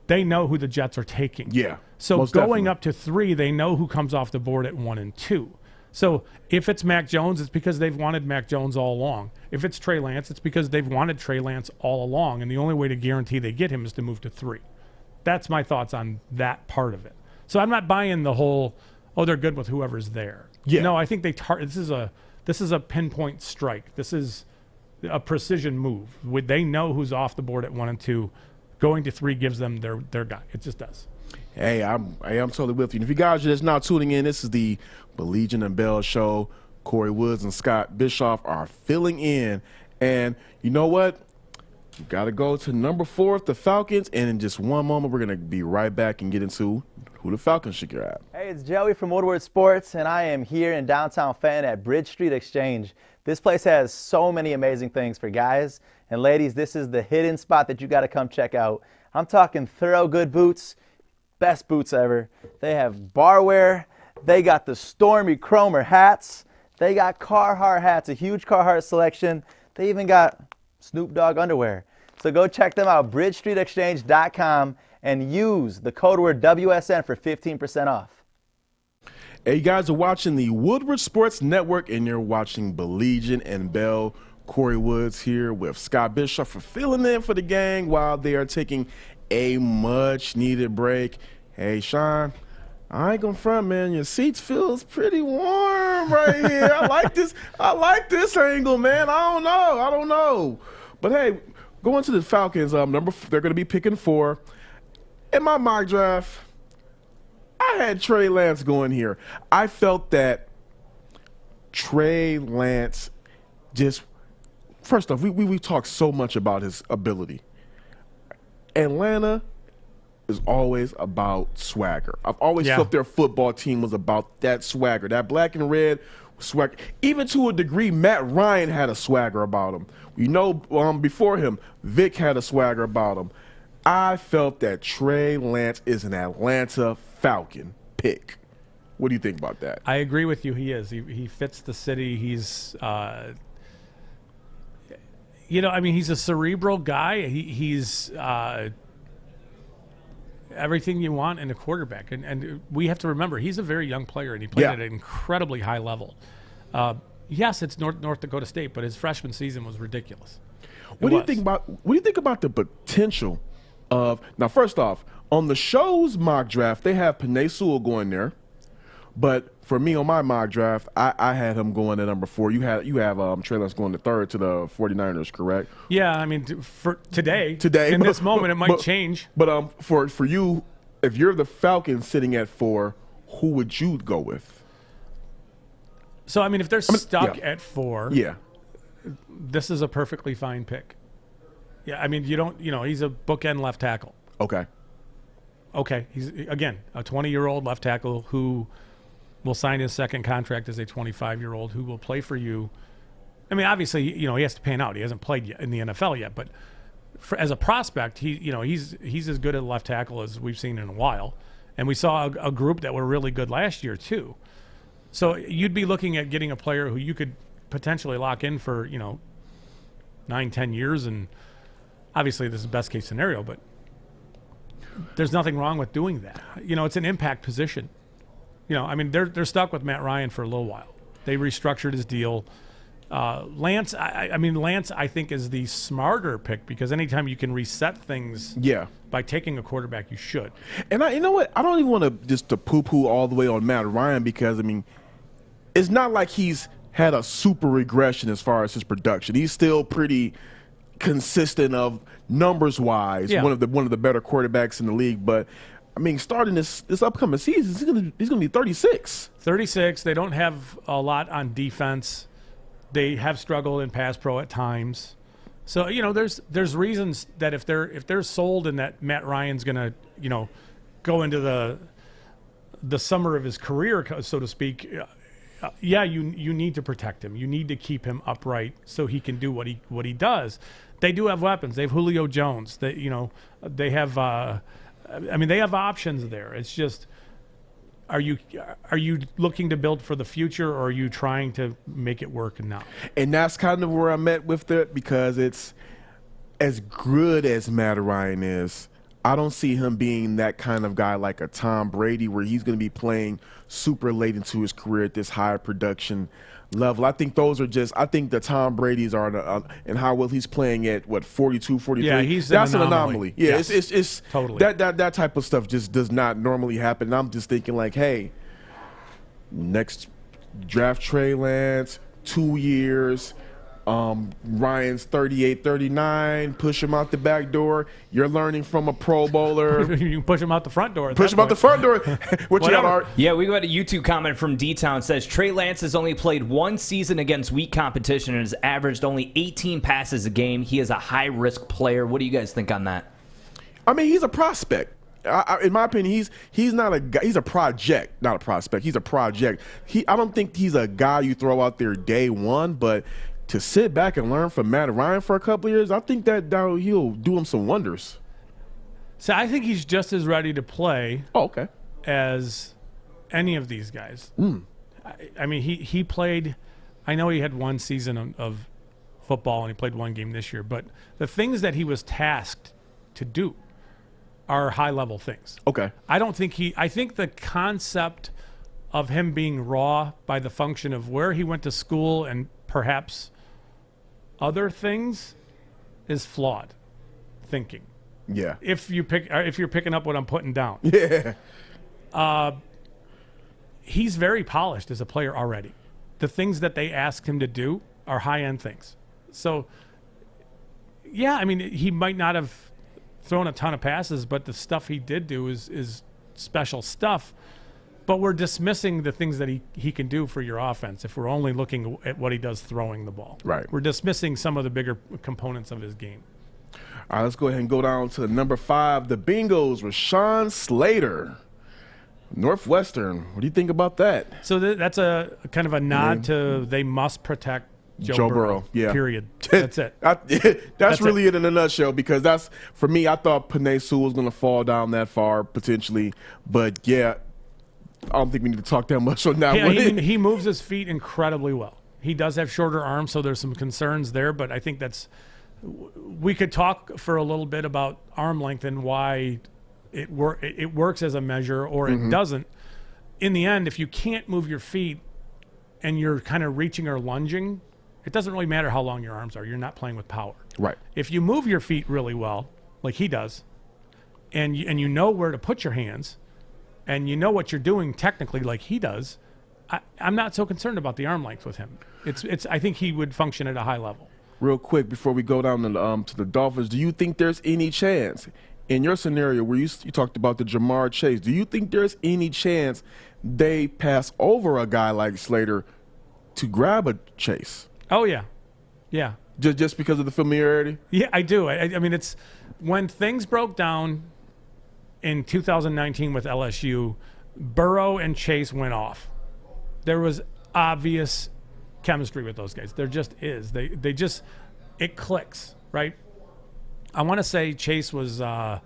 They know who the Jets are taking. Yeah. So most going definitely. up to 3, they know who comes off the board at 1 and 2. So if it's Mac Jones, it's because they've wanted Mac Jones all along. If it's Trey Lance, it's because they've wanted Trey Lance all along, and the only way to guarantee they get him is to move to 3. That's my thoughts on that part of it. So I'm not buying the whole, oh, they're good with whoever's there. Yeah. No, I think this is a pinpoint strike. This is a precision move. They know who's off the board at 1 and 2. Going to 3 gives them their guy. It just does. Hey, I am totally with you. And if you guys are just now tuning in, this is the Baligian and Bell Show. Kory Woods and Scott Bischoff are filling in. And you know what? You got to go to number 4, the Falcons. And in just one moment, we're going to be right back and get into who the Falcons should grab. Hey, it's Joey from Woodward Sports, and I am here in downtown Fenton at Bridge Street Exchange. This place has so many amazing things for guys. And ladies, this is the hidden spot that you got to come check out. I'm talking thorough good boots. Best boots ever. They have barware. They got the Stormy Cromer hats. They got Carhartt hats, a huge Carhartt selection. They even got Snoop Dogg underwear. So go check them out, bridgestreetexchange.com, and use the code word WSN for 15% off. Hey, you guys are watching the Woodward Sports Network, and you're watching Baligian and Bell. Kory Woods here with Scott Bischoff for filling in for the gang while they are taking a much-needed break. Hey, Sean, I ain't gonna front, man. Your seats feels pretty warm right here. I like this angle, man. I don't know. But hey, going to the Falcons, they're gonna be picking 4. In my mock draft, I had Trey Lance going here. I felt that Trey Lance just, first off, we talked so much about his ability. Atlanta is always about swagger. I've always felt their football team was about that swagger, that black and red swagger. Even to a degree, Matt Ryan had a swagger about him. You know, before him, Vic had a swagger about him. I felt that Trey Lance is an Atlanta Falcon pick. What do you think about that? I agree with you. He is. He fits the city. He's, he's a cerebral guy. He's everything you want in a quarterback. And we have to remember, he's a very young player, and he played at an incredibly high level. Yes, it's North Dakota State, but his freshman season was ridiculous. What do you think about the potential of, now first off, on the show's mock draft, they have Penei Sewell going there. But for me on my mock draft, I had him going at number 4. You have Trey Lance going to 3rd to the 49ers, correct? Yeah, I mean, for today in this moment, it might change. But for you, if you're the Falcons sitting at 4, who would you go with? So I mean, if they're stuck at 4, this is a perfectly fine pick. Yeah, I mean, he's a bookend left tackle. Okay, he's again a 20-year-old left tackle who will sign his second contract as a 25-year-old who will play for you. I mean, obviously, he has to pan out. He hasn't played yet in the NFL yet, but as a prospect, he's as good at left tackle as we've seen in a while. And we saw a group that were really good last year too. So you'd be looking at getting a player who you could potentially lock in for 9-10 years, and obviously this is best case scenario, but there's nothing wrong with doing that. It's an impact position. I mean, they're stuck with Matt Ryan for a little while. They restructured his deal. Lance, Lance, I think, is the smarter pick because anytime you can reset things by taking a quarterback, you should. And you know what? I don't even want to poo-poo all the way on Matt Ryan because, I mean, it's not like he's had a super regression as far as his production. He's still pretty consistent of numbers-wise, one of the better quarterbacks in the league. But I mean, starting this upcoming season, he's going to be 36. 36. They don't have a lot on defense. They have struggled in pass pro at times. So there's reasons that if they're sold and that Matt Ryan's going to go into the summer of his career, so to speak. You need to protect him. You need to keep him upright so he can do what he does. They do have weapons. They have Julio Jones. They have options there. It's just Are you looking to build for the future, or are you trying to make it work now? And that's kind of where I'm at with it, because it's as good as Matt Ryan is. I don't see him being that kind of guy like a Tom Brady, where he's going to be playing super late into his career at this high production level. I think those are just – I think the Tom Brady's are and how well he's playing at, 42, 43. Yeah, that's an anomaly. Yeah, yes. it's totally. That type of stuff just does not normally happen. And I'm just thinking like, hey, next draft Trey Lance, 2 years – Ryan's 38, 39, push him out the back door. You're learning from a Pro Bowler. You can push him out the front door. Push him out the front door. What you got, Art? Yeah, we got a YouTube comment from D-Town says, Trey Lance has only played 1 season against weak competition and has averaged only 18 passes a game. He is a high-risk player. What do you guys think on that? I mean, he's a prospect. In my opinion, he's not a guy. He's a project, not a prospect. He's a project. I don't think he's a guy you throw out there day one, but to sit back and learn from Matt Ryan for a couple of years, I think that he'll do him some wonders. So I think he's just as ready to play as any of these guys. I mean, he played – I know he had 1 season of football and he played 1 game this year, but the things that he was tasked to do are high-level things. Okay. I think the concept of him being raw by the function of where he went to school and perhaps – other things is flawed thinking. Yeah. If you're picking up what I'm putting down. Yeah. He's very polished as a player already. The things that they ask him to do are high-end things. So, yeah, I mean, he might not have thrown a ton of passes, but the stuff he did do is special stuff. But we're dismissing the things that he can do for your offense if we're only looking at what he does throwing the ball. Right. We're dismissing some of the bigger components of his game. All right, let's go ahead and go down to number 5, the Bengals with Sean Slater. Northwestern, what do you think about that? So that's a kind of a nod to they must protect Joe Burrow. Yeah. Period. That's it. That's really it in a nutshell, because that's, for me, I thought Penei Sewell was going to fall down that far potentially. But, yeah, I don't think we need to talk that much on that one. He moves his feet incredibly well. He does have shorter arms, so there's some concerns there. But I think that's – we could talk for a little bit about arm length and why it works as a measure or it doesn't. In the end, if you can't move your feet and you're kind of reaching or lunging, it doesn't really matter how long your arms are. You're not playing with power. Right. If you move your feet really well, like he does, and you know where to put your hands – and you know what you're doing technically like he does, I'm not so concerned about the arm length with him. I think he would function at a high level. Real quick, before we go down to the Dolphins, do you think there's any chance, in your scenario where you talked about the Jamar Chase, do you think there's any chance they pass over a guy like Slater to grab a Chase? Oh, yeah. Yeah. Just because of the familiarity? Yeah, I do. I mean, it's when things broke down in 2019 with LSU, Burrow and Chase went off. There was obvious chemistry with those guys. There just is. They just, it clicks, right? I want to say Chase was, I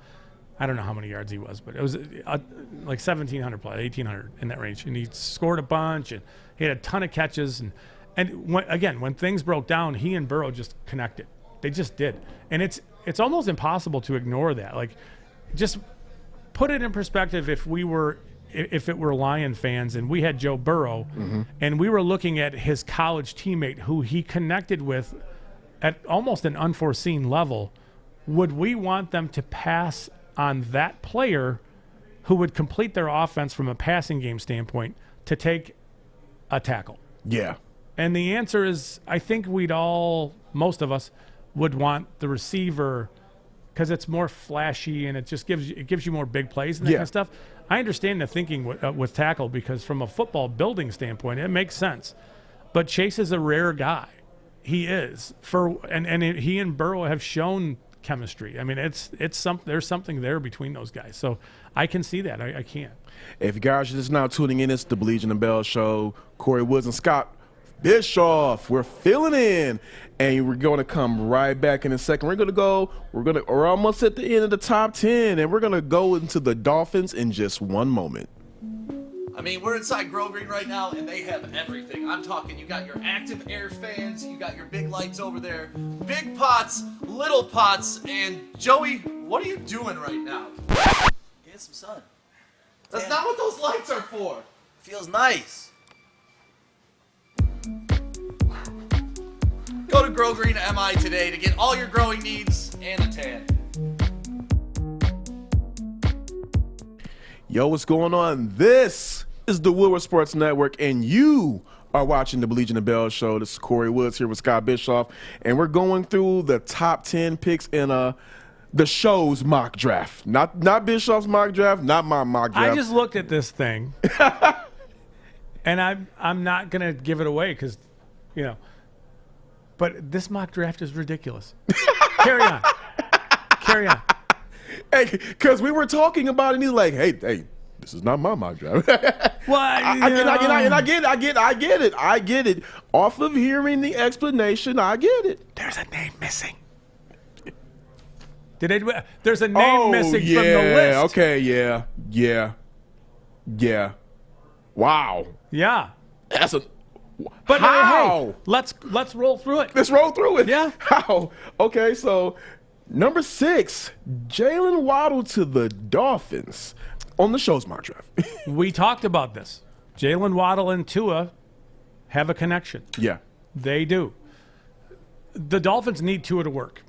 don't know how many yards he was, but it was like 1,700 plus, 1,800 in that range. And he scored a bunch, and he had a ton of catches. And when things broke down, he and Burrow just connected. They just did. And it's almost impossible to ignore that. Like, just put it in perspective. If it were Lion fans and we had Joe Burrow and we were looking at his college teammate who he connected with at almost an unforeseen level, would we want them to pass on that player who would complete their offense from a passing game standpoint to take a tackle? Yeah. And the answer is, I think most of us would want the receiver, because it's more flashy and it just gives you more big plays and that kind of stuff. I understand the thinking with tackle, because from a football building standpoint, it makes sense. But Chase is a rare guy. He is. He and Burrow have shown chemistry. I mean, there's something there between those guys. So I can see that. I can. If you guys are just now tuning in, it's the Baligian and Bell Show. Kory Woods and Scott Bischoff, we're filling in, and we're going to come right back in a second. We're almost at the end of the top 10, and we're going to go into the Dolphins in just one moment. I mean, we're inside Grow Green right now, and they have everything. I'm talking, you got your active air fans, you got your big lights over there, big pots, little pots, and Joey, what are you doing right now? Get some sun. That's not what those lights are for. Feels nice. Go to Grow Green MI today to get all your growing needs and a tan. Yo, what's going on? This is the Woodward Sports Network, and you are watching the Baligian Bell Show. This is Kory Woods here with Scott Bischoff, and we're going through the top 10 picks in the show's mock draft. Not Bischoff's mock draft, not my mock draft. I just looked at this thing, and I'm not gonna give it away because, you know. But this mock draft is ridiculous. Carry on. Carry on. Hey, because we were talking about it, and he's like, hey, this is not my mock draft. Well, I get it. Off of hearing the explanation, I get it. There's a name missing. There's a name missing from the list. Okay, yeah. Wow. Yeah. That's a... But how? Hey, let's roll through it. Let's roll through it. Yeah. How? Okay, so number 6, Jaylen Waddle to the Dolphins on the show's mock draft. We talked about this. Jaylen Waddle and Tua have a connection. Yeah. They do. The Dolphins need Tua to work.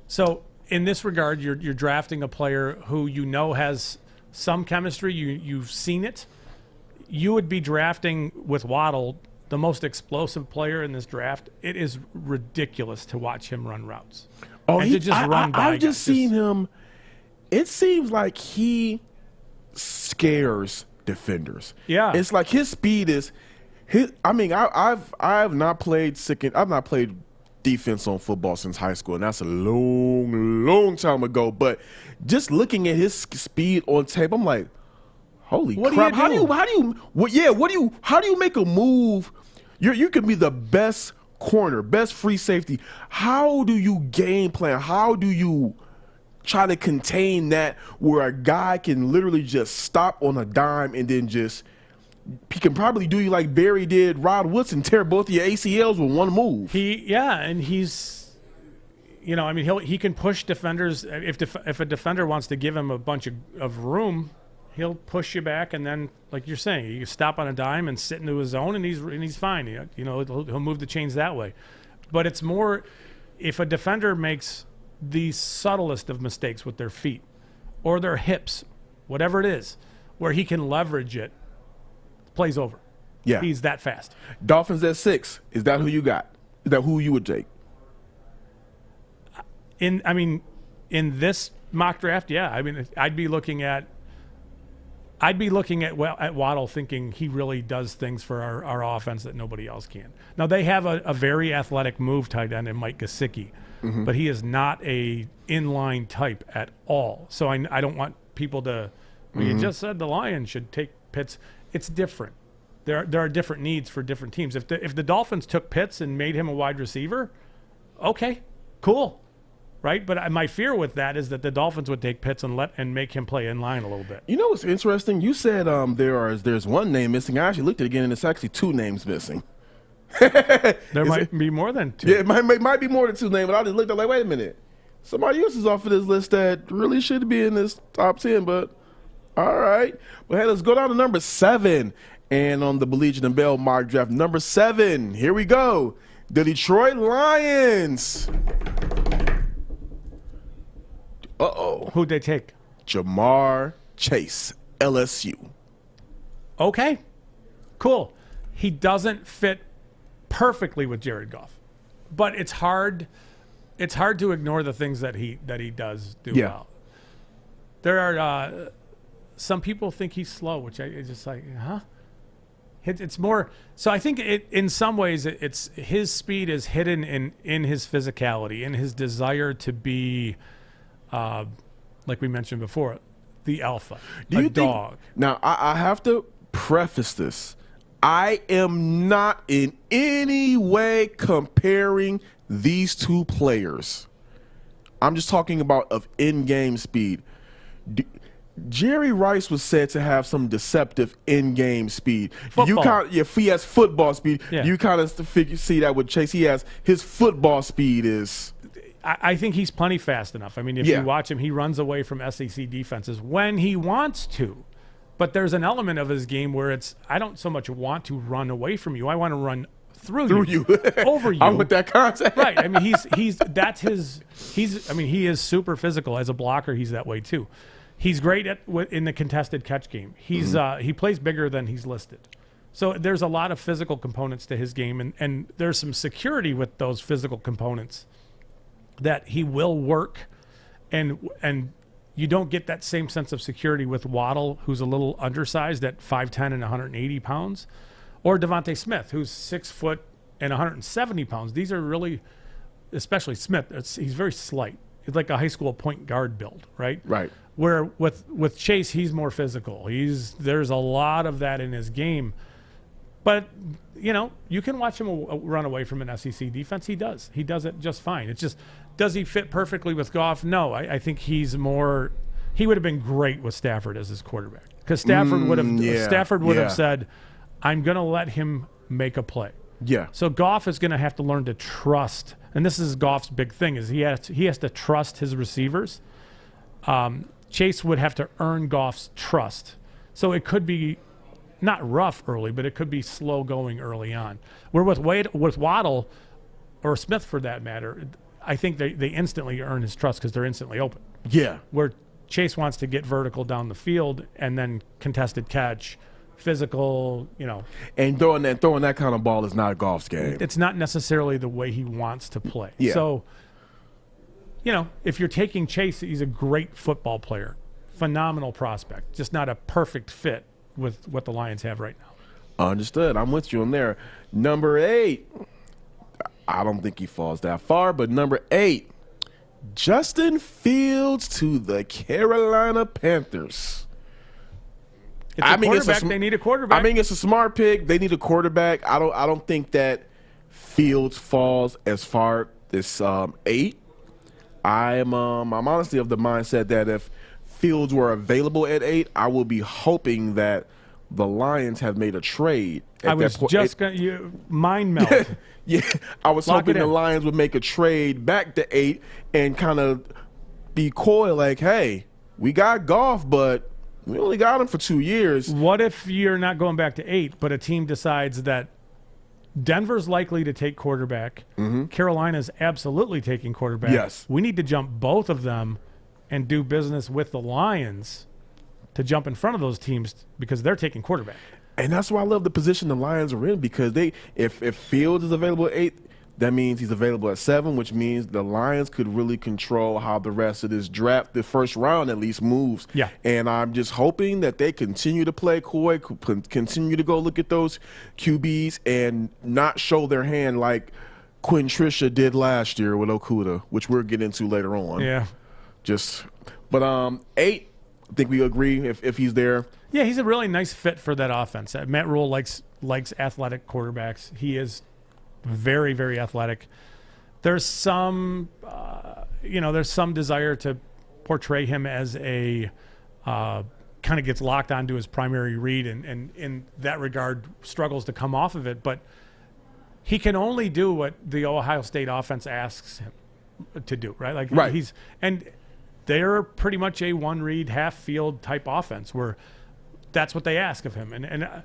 So in this regard, you're drafting a player who you know has some chemistry. You've seen it. You would be drafting with Waddle the most explosive player in this draft. It is ridiculous to watch him run routes. Oh, and to just run by. I've just seen him. It seems like he scares defenders. Yeah, it's like his speed is. I mean, I've not played defense on football since high school, and that's a long time ago. But just looking at his speed on tape, I'm like, holy crap! How do you make a move? You can be the best corner, best free safety. How do you game plan? How do you try to contain that where a guy can literally just stop on a dime and then he can probably do you like Barry did Rod Woodson, tear both of your ACLs with one move. He's, you know, I mean, he can push defenders. If a defender wants to give him a bunch of room, he'll push you back, and then, like you're saying, you stop on a dime and sit into his zone, and he's fine. You know, he'll move the chains that way. But it's more if a defender makes the subtlest of mistakes with their feet or their hips, whatever it is, where he can leverage it, play's over. Yeah, he's that fast. Dolphins at 6. Is that who you got? Is that who you would take? In this mock draft, yeah. I mean, I'd be looking at Waddle, thinking he really does things for our offense that nobody else can. Now, they have a very athletic move tight end in Mike Gesicki, but he is not a inline type at all. So I don't want people to. Well, you just said the Lions should take Pitts. It's different. There are different needs for different teams. If the Dolphins took Pitts and made him a wide receiver, okay, cool. Right, but my fear with that is that the Dolphins would take Pitts and make him play in line a little bit. You know what's interesting? You said there's one name missing. I actually looked at it again, and it's actually 2 names missing. There might be more than 2. Yeah, it might be more than 2 names, but I just looked at like, wait a minute. Somebody else is off of this list that really should be in this top 10, but all right. Well, hey, let's go down to number 7. And on the Baligian and Bell mock draft, number 7, here we go. The Detroit Lions. Who'd they take? Jamar Chase, LSU. Okay, cool. He doesn't fit perfectly with Jared Goff, but it's hard to ignore the things that he does do well. There are some people think he's slow, which I just like, huh? It's more. So I think in some ways it's his speed is hidden in his physicality, in his desire to be. Like we mentioned before, the alpha, dog. Now, I have to preface this. I am not in any way comparing these 2 players. I'm just talking about of in-game speed. Jerry Rice was said to have some deceptive in-game speed. Football. If he has football speed, Yeah. you kind of see that with Chase. He has his football speed is. I think he's plenty fast enough. I mean, if you watch him, he runs away from SEC defenses when he wants to. But there's an element of his game where I don't so much want to run away from you. I want to run through you. Over you. I'm with that concept. Right. I mean, he is super physical as a blocker. He's that way too. He's great in the contested catch game. He's he plays bigger than he's listed. So there's a lot of physical components to his game, and there's some security with those physical components that he will work, and you don't get that same sense of security with Waddle, who's a little undersized at 5'10" and 180 pounds, or Devontae Smith, who's 6 foot and 170 pounds. These are really, especially Smith, he's very slight. He's like a high school point guard build, right? Right. Where with Chase, he's more physical. There's a lot of that in his game. But, you can watch him run away from an SEC defense. He does. He does it just fine. It's just, does he fit perfectly with Goff? No. I think he would have been great with Stafford as his quarterback. Because Stafford would have said, I'm going to let him make a play. Yeah. So Goff is going to have to learn to trust. And this is Goff's big thing, is he has to trust his receivers. Chase would have to earn Goff's trust. So it could be not rough early, but it could be slow going early on. Where with Waddle, or Smith for that matter, I think they instantly earn his trust because they're instantly open. Yeah. Where Chase wants to get vertical down the field and then contested catch, physical, And throwing that kind of ball is not Goff's game. It's not necessarily the way he wants to play. Yeah. So, if you're taking Chase, he's a great football player, phenomenal prospect, just not a perfect fit with what the Lions have right now. Understood. I'm with you on there. Number 8. I don't think he falls that far, but number 8, Justin Fields to the Carolina Panthers. It's a quarterback. They need a quarterback. I mean, it's a smart pick. They need a quarterback. I don't think that Fields falls as far as 8. I'm honestly of the mindset that if Fields were available at 8, I will be hoping that the Lions have made a trade. I was just going to mind melt. Yeah, I was hoping the in. Lions would make a trade back to 8 and kind of be coy, like, hey, we got Goff, but we only got him for 2 years. What if you're not going back to 8, but a team decides that Denver's likely to take quarterback, Carolina's absolutely taking quarterback. Yes. We need to jump both of them and do business with the Lions to jump in front of those teams because they're taking quarterback. And that's why I love the position the Lions are in, because if Fields is available at 8, that means he's available at 7, which means the Lions could really control how the rest of this draft, the first round at least, moves. Yeah. And I'm just hoping that they continue to play coy, continue to go look at those QBs and not show their hand like Quinn Trisha did last year with Okudah, which we'll get into later on. Yeah. But 8, I think we agree if he's there. Yeah, he's a really nice fit for that offense. Matt Rule likes athletic quarterbacks. He is very, very athletic. There's some, there's some desire to portray him as a kind of gets locked onto his primary read, and in that regard struggles to come off of it. But he can only do what the Ohio State offense asks him to do, right? Like right. They're pretty much a one-read, half-field type offense where that's what they ask of him. And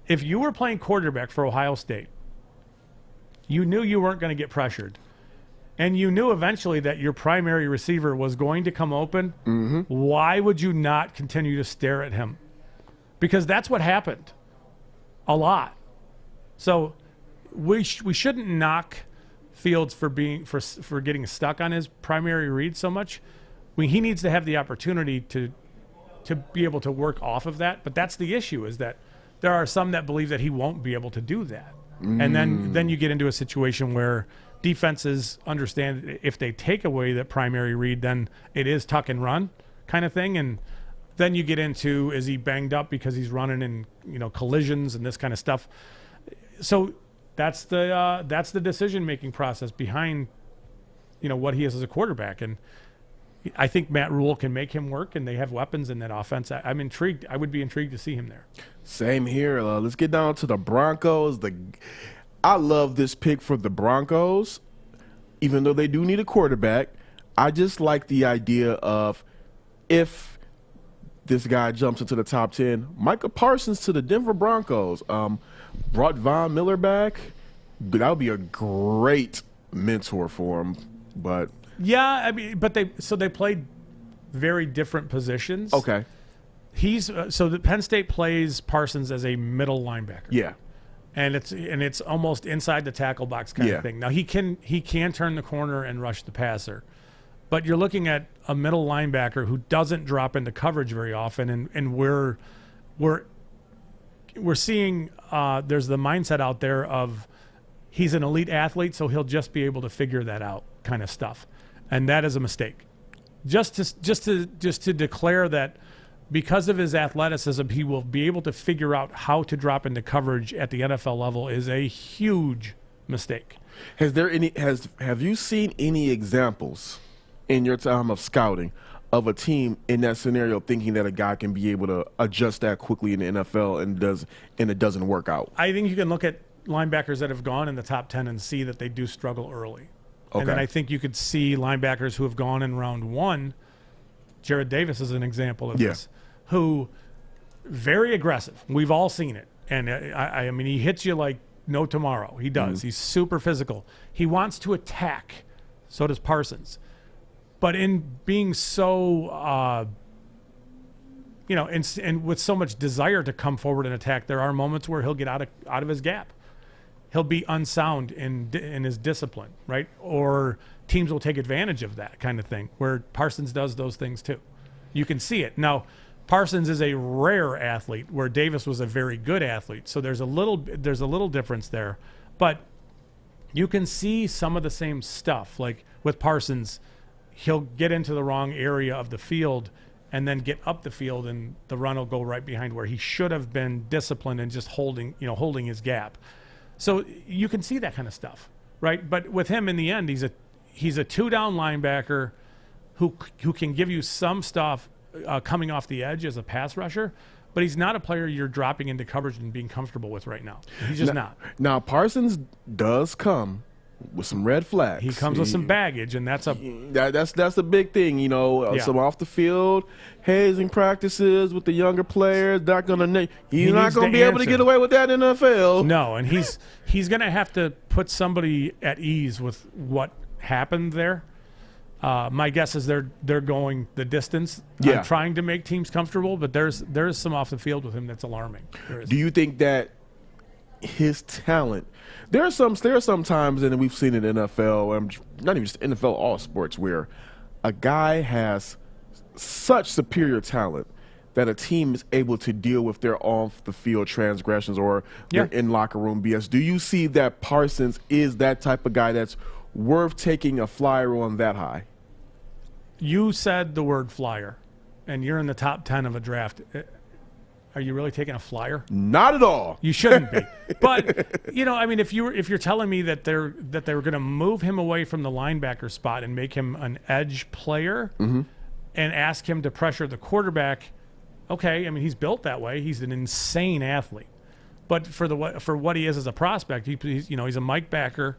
if you were playing quarterback for Ohio State, you knew you weren't going to get pressured, and you knew eventually that your primary receiver was going to come open, why would you not continue to stare at him? Because that's what happened a lot. So we shouldn't knock Fields for getting stuck on his primary read so much. He needs to have the opportunity to be able to work off of that. But that's the issue, is that there are some that believe that he won't be able to do that. And then you get into a situation where defenses understand if they take away that primary read, then it is tuck and run kind of thing. And then you get into, is he banged up because he's running in collisions and this kind of stuff. So that's the decision making process behind what he is as a quarterback. And I think Matt Rule can make him work, and they have weapons in that offense. I'm intrigued. I would be intrigued to see him there. Same here. Let's get down to the Broncos. I love this pick for the Broncos, even though they do need a quarterback. I just like the idea of if this guy jumps into the top 10, Micah Parsons to the Denver Broncos. Brought Von Miller back. That would be a great mentor for him. But yeah, I mean, but they played very different positions. Okay. So the Penn State plays Parsons as a middle linebacker. Yeah. And it's almost inside the tackle box kind of thing. Now he can turn the corner and rush the passer, but you're looking at a middle linebacker who doesn't drop into coverage very often, and we're seeing there's the mindset out there of he's an elite athlete, so he'll just be able to figure that out kind of stuff, and that is a mistake. Just to declare that because of his athleticism, he will be able to figure out how to drop into coverage at the NFL level is a huge mistake. Have you seen any examples in your time of scouting of a team in that scenario thinking that a guy can be able to adjust that quickly in the NFL and it doesn't work out? I think you can look at linebackers that have gone in the top 10 and see that they do struggle early. Okay. And then I think you could see linebackers who have gone in round 1. Jared Davis is an example of this, who very aggressive. We've all seen it. And I mean, he hits you like no tomorrow. He does. He's super physical. He wants to attack. So does Parsons. But in being so, and with so much desire to come forward and attack, there are moments where he'll get out of his gap. He'll be unsound in his discipline, right? Or teams will take advantage of that kind of thing, where Parsons does those things too. You can see it. Now, Parsons is a rare athlete, where Davis was a very good athlete. So there's a little difference there. But you can see some of the same stuff. Like with Parsons, he'll get into the wrong area of the field and then get up the field, and the run will go right behind where he should have been disciplined and just holding his gap. So you can see that kind of stuff, right? But with him in the end, he's a 2-down linebacker who can give you some stuff coming off the edge as a pass rusher, but he's not a player you're dropping into coverage and being comfortable with right now. He's just not. Now, Parsons does come with some red flags. He comes with some baggage, and that's a big thing, some off the field hazing practices with the younger players. He's not going to be able to get away with that in the NFL. No, and he's going to have to put somebody at ease with what happened there. My guess is they're going the distance, trying to make teams comfortable, but there's some off the field with him that's alarming. Do you think that his talent? There are some times, and we've seen it in NFL, not even just NFL, all sports, where a guy has such superior talent that a team is able to deal with their off-the-field transgressions or their in-locker room BS. Do you see that Parsons is that type of guy that's worth taking a flyer on that high? You said the word flyer, and you're in the top 10 of a draft. Are you really taking a flyer? Not at all. You shouldn't be. But if you're telling me that they were going to move him away from the linebacker spot and make him an edge player and ask him to pressure the quarterback, okay. I mean, he's built that way. He's an insane athlete. But for what he is as a prospect, he's a Mike backer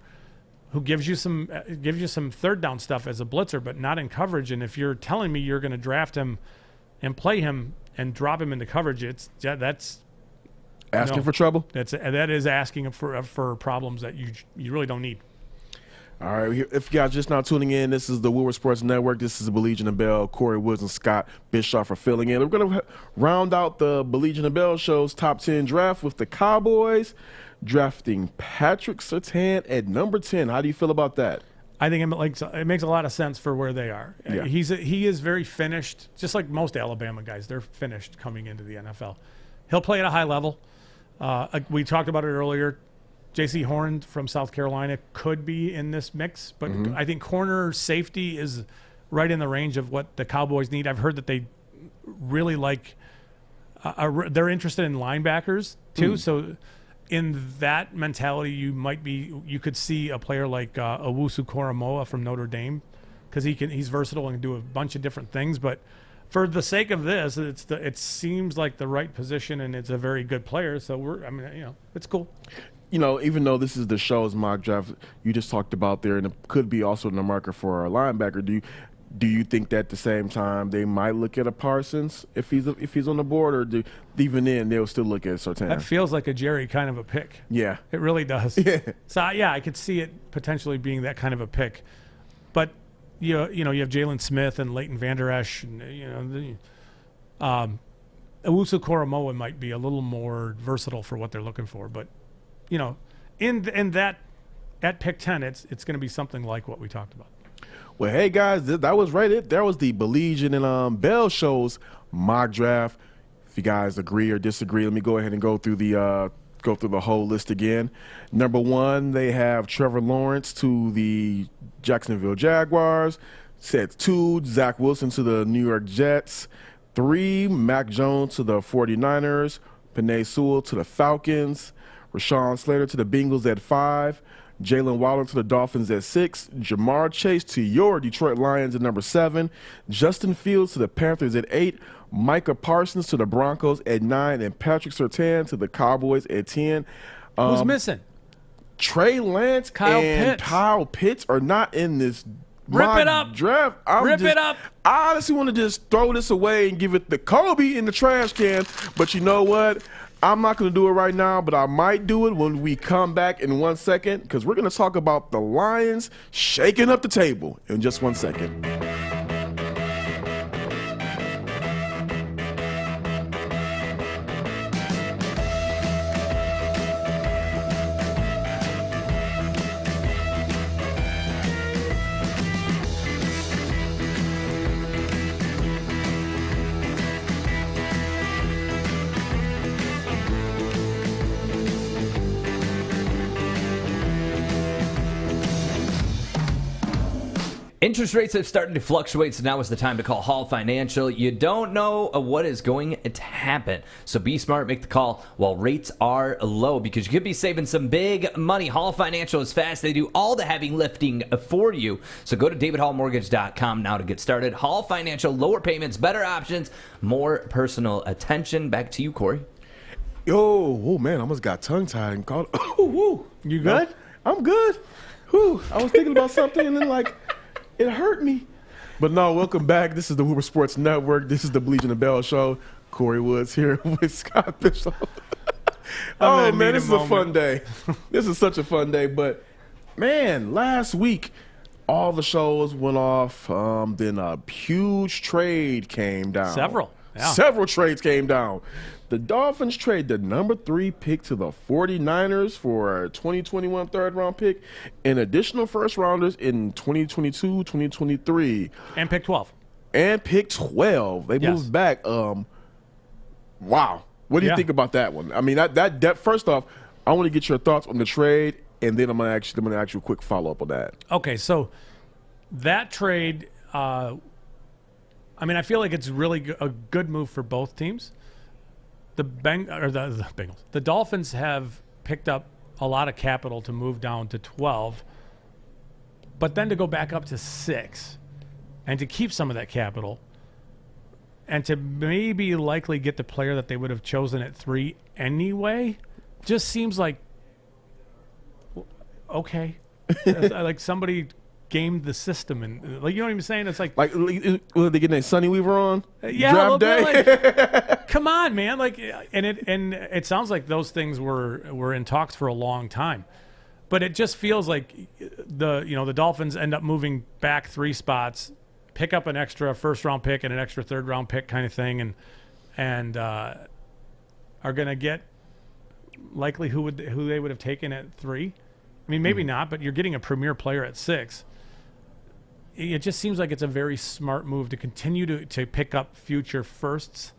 who gives you some third down stuff as a blitzer, but not in coverage. And if you're telling me you're going to draft him and play him and drop him into coverage, that's asking for trouble. That is asking for problems that you really don't need. All right, if you guys just now tuning in, this is the Woodward Sports Network. This is Baligian and Bell. Kory Woods and Scott Bischoff are filling in. We're going to round out the Baligian and Bell show's top 10 draft with the Cowboys drafting Patrick Surtain at number 10. How do you feel about that? I think it makes a lot of sense for where they are. Yeah. He is very finished, just like most Alabama guys. They're finished coming into the NFL. He'll play at a high level. We talked about it earlier. J.C. Horn from South Carolina could be in this mix, but I think corner safety is right in the range of what the Cowboys need. I've heard that they really like they're interested in linebackers too. So in that mentality, you could see a player like Owusu-Koramoah from Notre Dame because he's versatile and can do a bunch of different things. But for the sake of this, it seems like the right position, and it's a very good player. So it's cool. Even though this is the show's mock draft, you just talked about there, and it could be also in the market for a linebacker. Do you think that at the same time they might look at a Parsons if he's on the board, or even then they'll still look at Surtain? That feels like a Jerry kind of a pick. Yeah, it really does. Yeah. So I could see it potentially being that kind of a pick, but you have Jalen Smith and Leighton Vander Esch, and Owusu Koromoa might be a little more versatile for what they're looking for, but in that at pick 10, it's going to be something like what we talked about. Well, hey guys, that was right. That was the Baligian and Bell Show's mock draft. If you guys agree or disagree, let me go ahead and go through the whole list again. Number 1, they have Trevor Lawrence to the Jacksonville Jaguars. Set 2, Zach Wilson to the New York Jets. 3, Mac Jones to the 49ers. Penei Sewell to the Falcons. Rashawn Slater to the Bengals at 5. Jaylen Waddle to the Dolphins at 6. Jamar Chase to your Detroit Lions at number 7. Justin Fields to the Panthers at 8. Micah Parsons to the Broncos at 9. And Patrick Surtain to the Cowboys at 10. Who's missing? Trey Lance and Kyle Pitts are not in this draft. It up. I honestly want to just throw this away and give it to Kobe in the trash can. But you know what? I'm not going to do it right now, but I might do it when we come back in 1 second, because we're going to talk about the Lions shaking up the table in just 1 second. Interest rates have started to fluctuate, so now is the time to call Hall Financial. You don't know what is going to happen, so be smart, make the call while rates are low, because you could be saving some big money. Hall Financial is fast. They do all the heavy lifting for you, so go to davidhallmortgage.com now to get started. Hall Financial, lower payments, better options, more personal attention. Back to you, Kory. Oh man, I almost got tongue-tied and called. You good? I'm good. I was thinking about something and then it hurt me. But no, welcome back. This is the Hoover Sports Network. This is the Baligian and Bell Show. Kory Woods here with Scott Bischoff. Oh, man, this is a fun day. This is such a fun day. But, man, last week, all the shows went off. Then a huge trade came down. Several trades came down. The Dolphins trade the number 3 pick to the 49ers for a 2021 third-round pick and additional first-rounders in 2022, 2023. And pick 12. They moved back. Wow. What do you think about that one? I mean, that first off, I want to get your thoughts on the trade, and then I'm gonna ask you a quick follow-up on that. Okay, so that trade, I feel like it's really a good move for both teams. The Bengals. The Dolphins have picked up a lot of capital to move down to 12, but then to go back up to 6 and to keep some of that capital and to maybe likely get the player that they would have chosen at 3 anyway just seems like, okay. Like somebody gamed the system, and you know what I'm saying? It's like were they getting a Sonny Weaver on? Yeah, draft day. Come on, man! And it sounds like those things were in talks for a long time, but it just feels like the Dolphins end up moving back 3 spots, pick up an extra first-round pick and an extra third-round pick kind of thing, and are going to get likely who they would have taken at 3. I mean, maybe not, but you're getting a premier player at 6. It just seems like it's a very smart move to continue to pick up future firsts,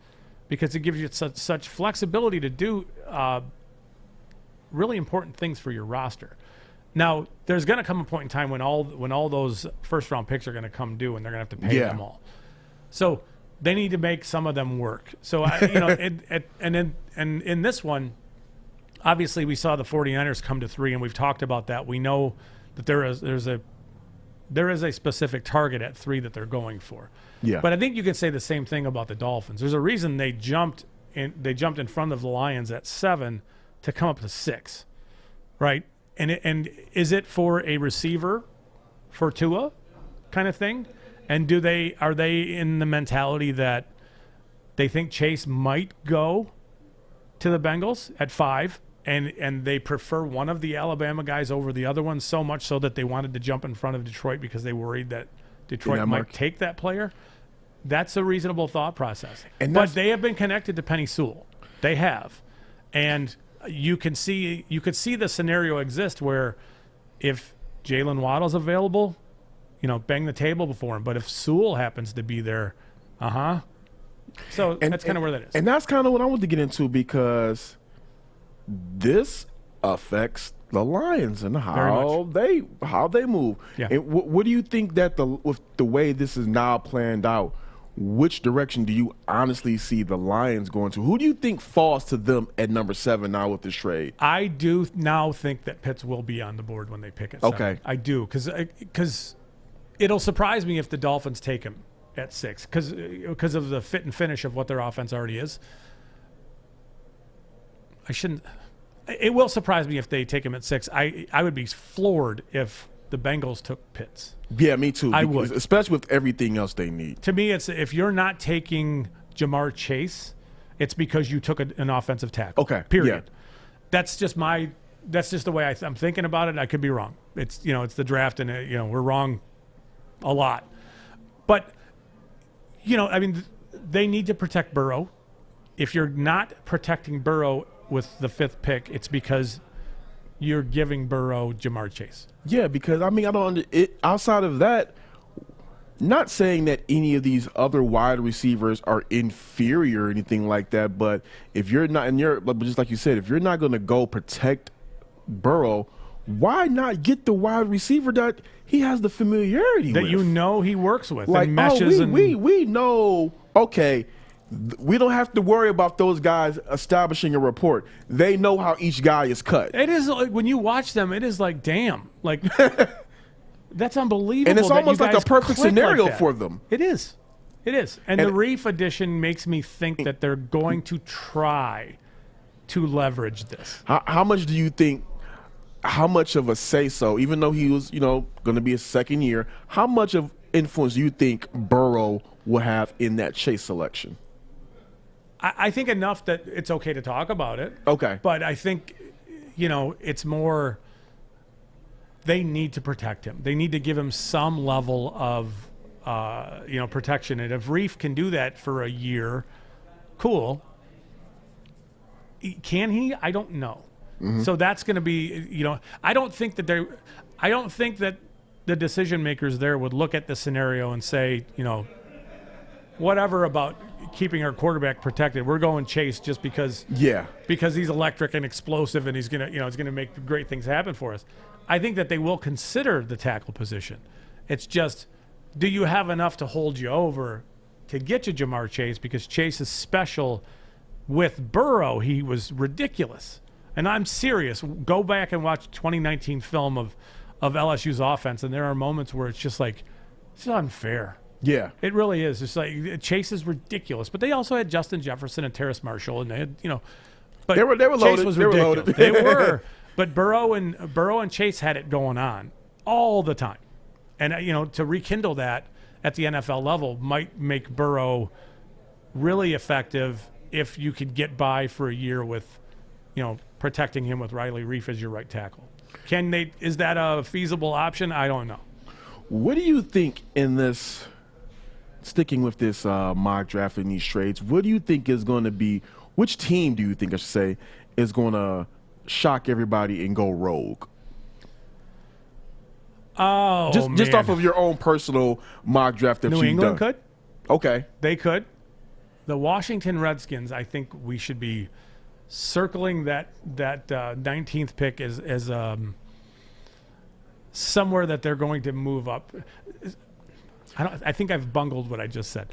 because it gives you such flexibility to do really important things for your roster. Now, there's going to come a point in time when all those first round picks are going to come due, and they're going to have to pay them all. So they need to make some of them work. So and in this one, obviously we saw the 49ers come to 3, and we've talked about that. We know that there's a there is a specific target at 3 that they're going for. Yeah. But I think you could say the same thing about the Dolphins. There's a reason they jumped in front of the Lions at 7 to come up to 6, right? And is it for a receiver for Tua kind of thing? And are they in the mentality that they think Chase might go to the Bengals at 5, and they prefer one of the Alabama guys over the other one so much so that they wanted to jump in front of Detroit because they worried that Detroit might take that player? That's a reasonable thought process. But they have been connected to Penny Sewell. They have. And you could see the scenario exist where if Jaylen Waddle's available, bang the table before him. But if Sewell happens to be there, So that's kind of where that is. And that's kind of what I want to get into, because this affects the Lions and how they move. Yeah. And what do you think that with the way this is now planned out, which direction do you honestly see the Lions going to? Who do you think falls to them at number 7 now with this trade? I do now think that Pitts will be on the board when they pick it. Okay. I do, because it'll surprise me if the Dolphins take him at 6 because of the fit and finish of what their offense already is. It will surprise me if they take him at 6. I would be floored if the Bengals took Pitts. Yeah, me too. I would. Especially with everything else they need. To me, it's if you're not taking Jamar Chase, it's because you took an offensive tackle. Okay. Period. Yeah. That's just the way I'm thinking about it. I could be wrong. It's it's the draft, and we're wrong a lot. But they need to protect Burrow. If you're not protecting Burrow with the 5th pick, it's because you're giving Burrow Jamar Chase. Yeah, because I don't outside of that, not saying that any of these other wide receivers are inferior or anything like that, but if you're not, but just like you said, if you're not going to go protect Burrow, why not get the wide receiver that he has the familiarity that with? He works with, like, and meshes. We know, okay, we don't have to worry about those guys establishing a rapport. They know how each guy is cut. It is like, when you watch them, it is like, damn, like that's unbelievable. And it's almost like a perfect scenario like for them. It is. And the Reef edition makes me think that they're going to try to leverage this. How much do you think? How much of a say-so, even though he was, going to be a second year, how much of influence do you think Burrow will have in that Chase selection? I think enough that it's okay to talk about it. Okay. But I think, it's more they need to protect him. They need to give him some level of, protection. And if Reef can do that for a year, cool. Can he? I don't know. Mm-hmm. So that's going to be, I don't think that the decision makers there would look at the scenario and say, whatever about keeping our quarterback protected. We're going Chase just because he's electric and explosive and he's going to, it's going to make great things happen for us. I think that they will consider the tackle position. It's just, do you have enough to hold you over to get you Jamar Chase? Because Chase is special. With Burrow, he was ridiculous. And I'm serious. Go back and watch 2019 film of LSU's offense, and there are moments where it's just like, it's unfair. Yeah. It really is. It's like Chase is ridiculous. But they also had Justin Jefferson and Terrace Marshall, and they had, but they were Chase loaded. was they ridiculous. Were loaded. They were. But Burrow and Chase had it going on all the time. And, to rekindle that at the NFL level might make Burrow really effective if you could get by for a year with, protecting him with Riley Reef as your right tackle. Is that a feasible option? I don't know. What do you think in this, sticking with this mock draft and these trades, what do you think is going to be, which team do you think, I should say, is going to shock everybody and go rogue? Oh, just off of your own personal mock draft that New you've England done. could? Okay. They could. The Washington Redskins, I think we should be circling that 19th pick as somewhere that they're going to move up. I think I've bungled what I just said.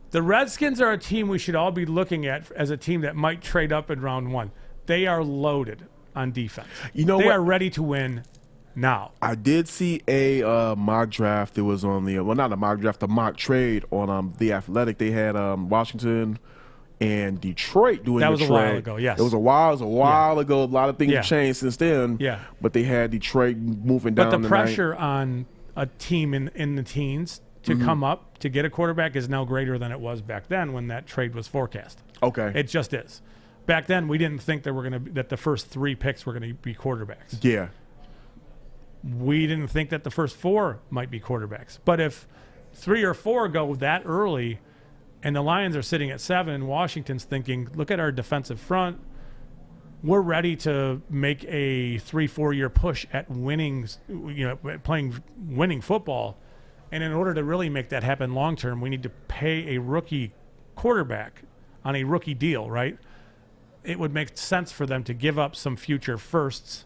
The Redskins are a team we should all be looking at as a team that might trade up in round 1. They are loaded on defense. They are ready to win now. I did see a mock draft. It was on the not a mock draft, a mock trade on The Athletic. They had Washington and Detroit doing that the was trade. a while ago. Yes, it was a while ago. A lot of things have changed since then. Yeah, but they had Detroit moving down. But the pressure on a team in the teens to come up to get a quarterback is now greater than it was back then when that trade was forecast. Okay, it just is. Back then, we didn't think that the first 3 picks were going to be quarterbacks. Yeah. We didn't think that the first 4 might be quarterbacks. But if 3 or 4 go that early and the Lions are sitting at 7, Washington's thinking, look at our defensive front. We're ready to make a 3-4 year push at winning, winning football. And in order to really make that happen long term, we need to pay a rookie quarterback on a rookie deal, right? It would make sense for them to give up some future firsts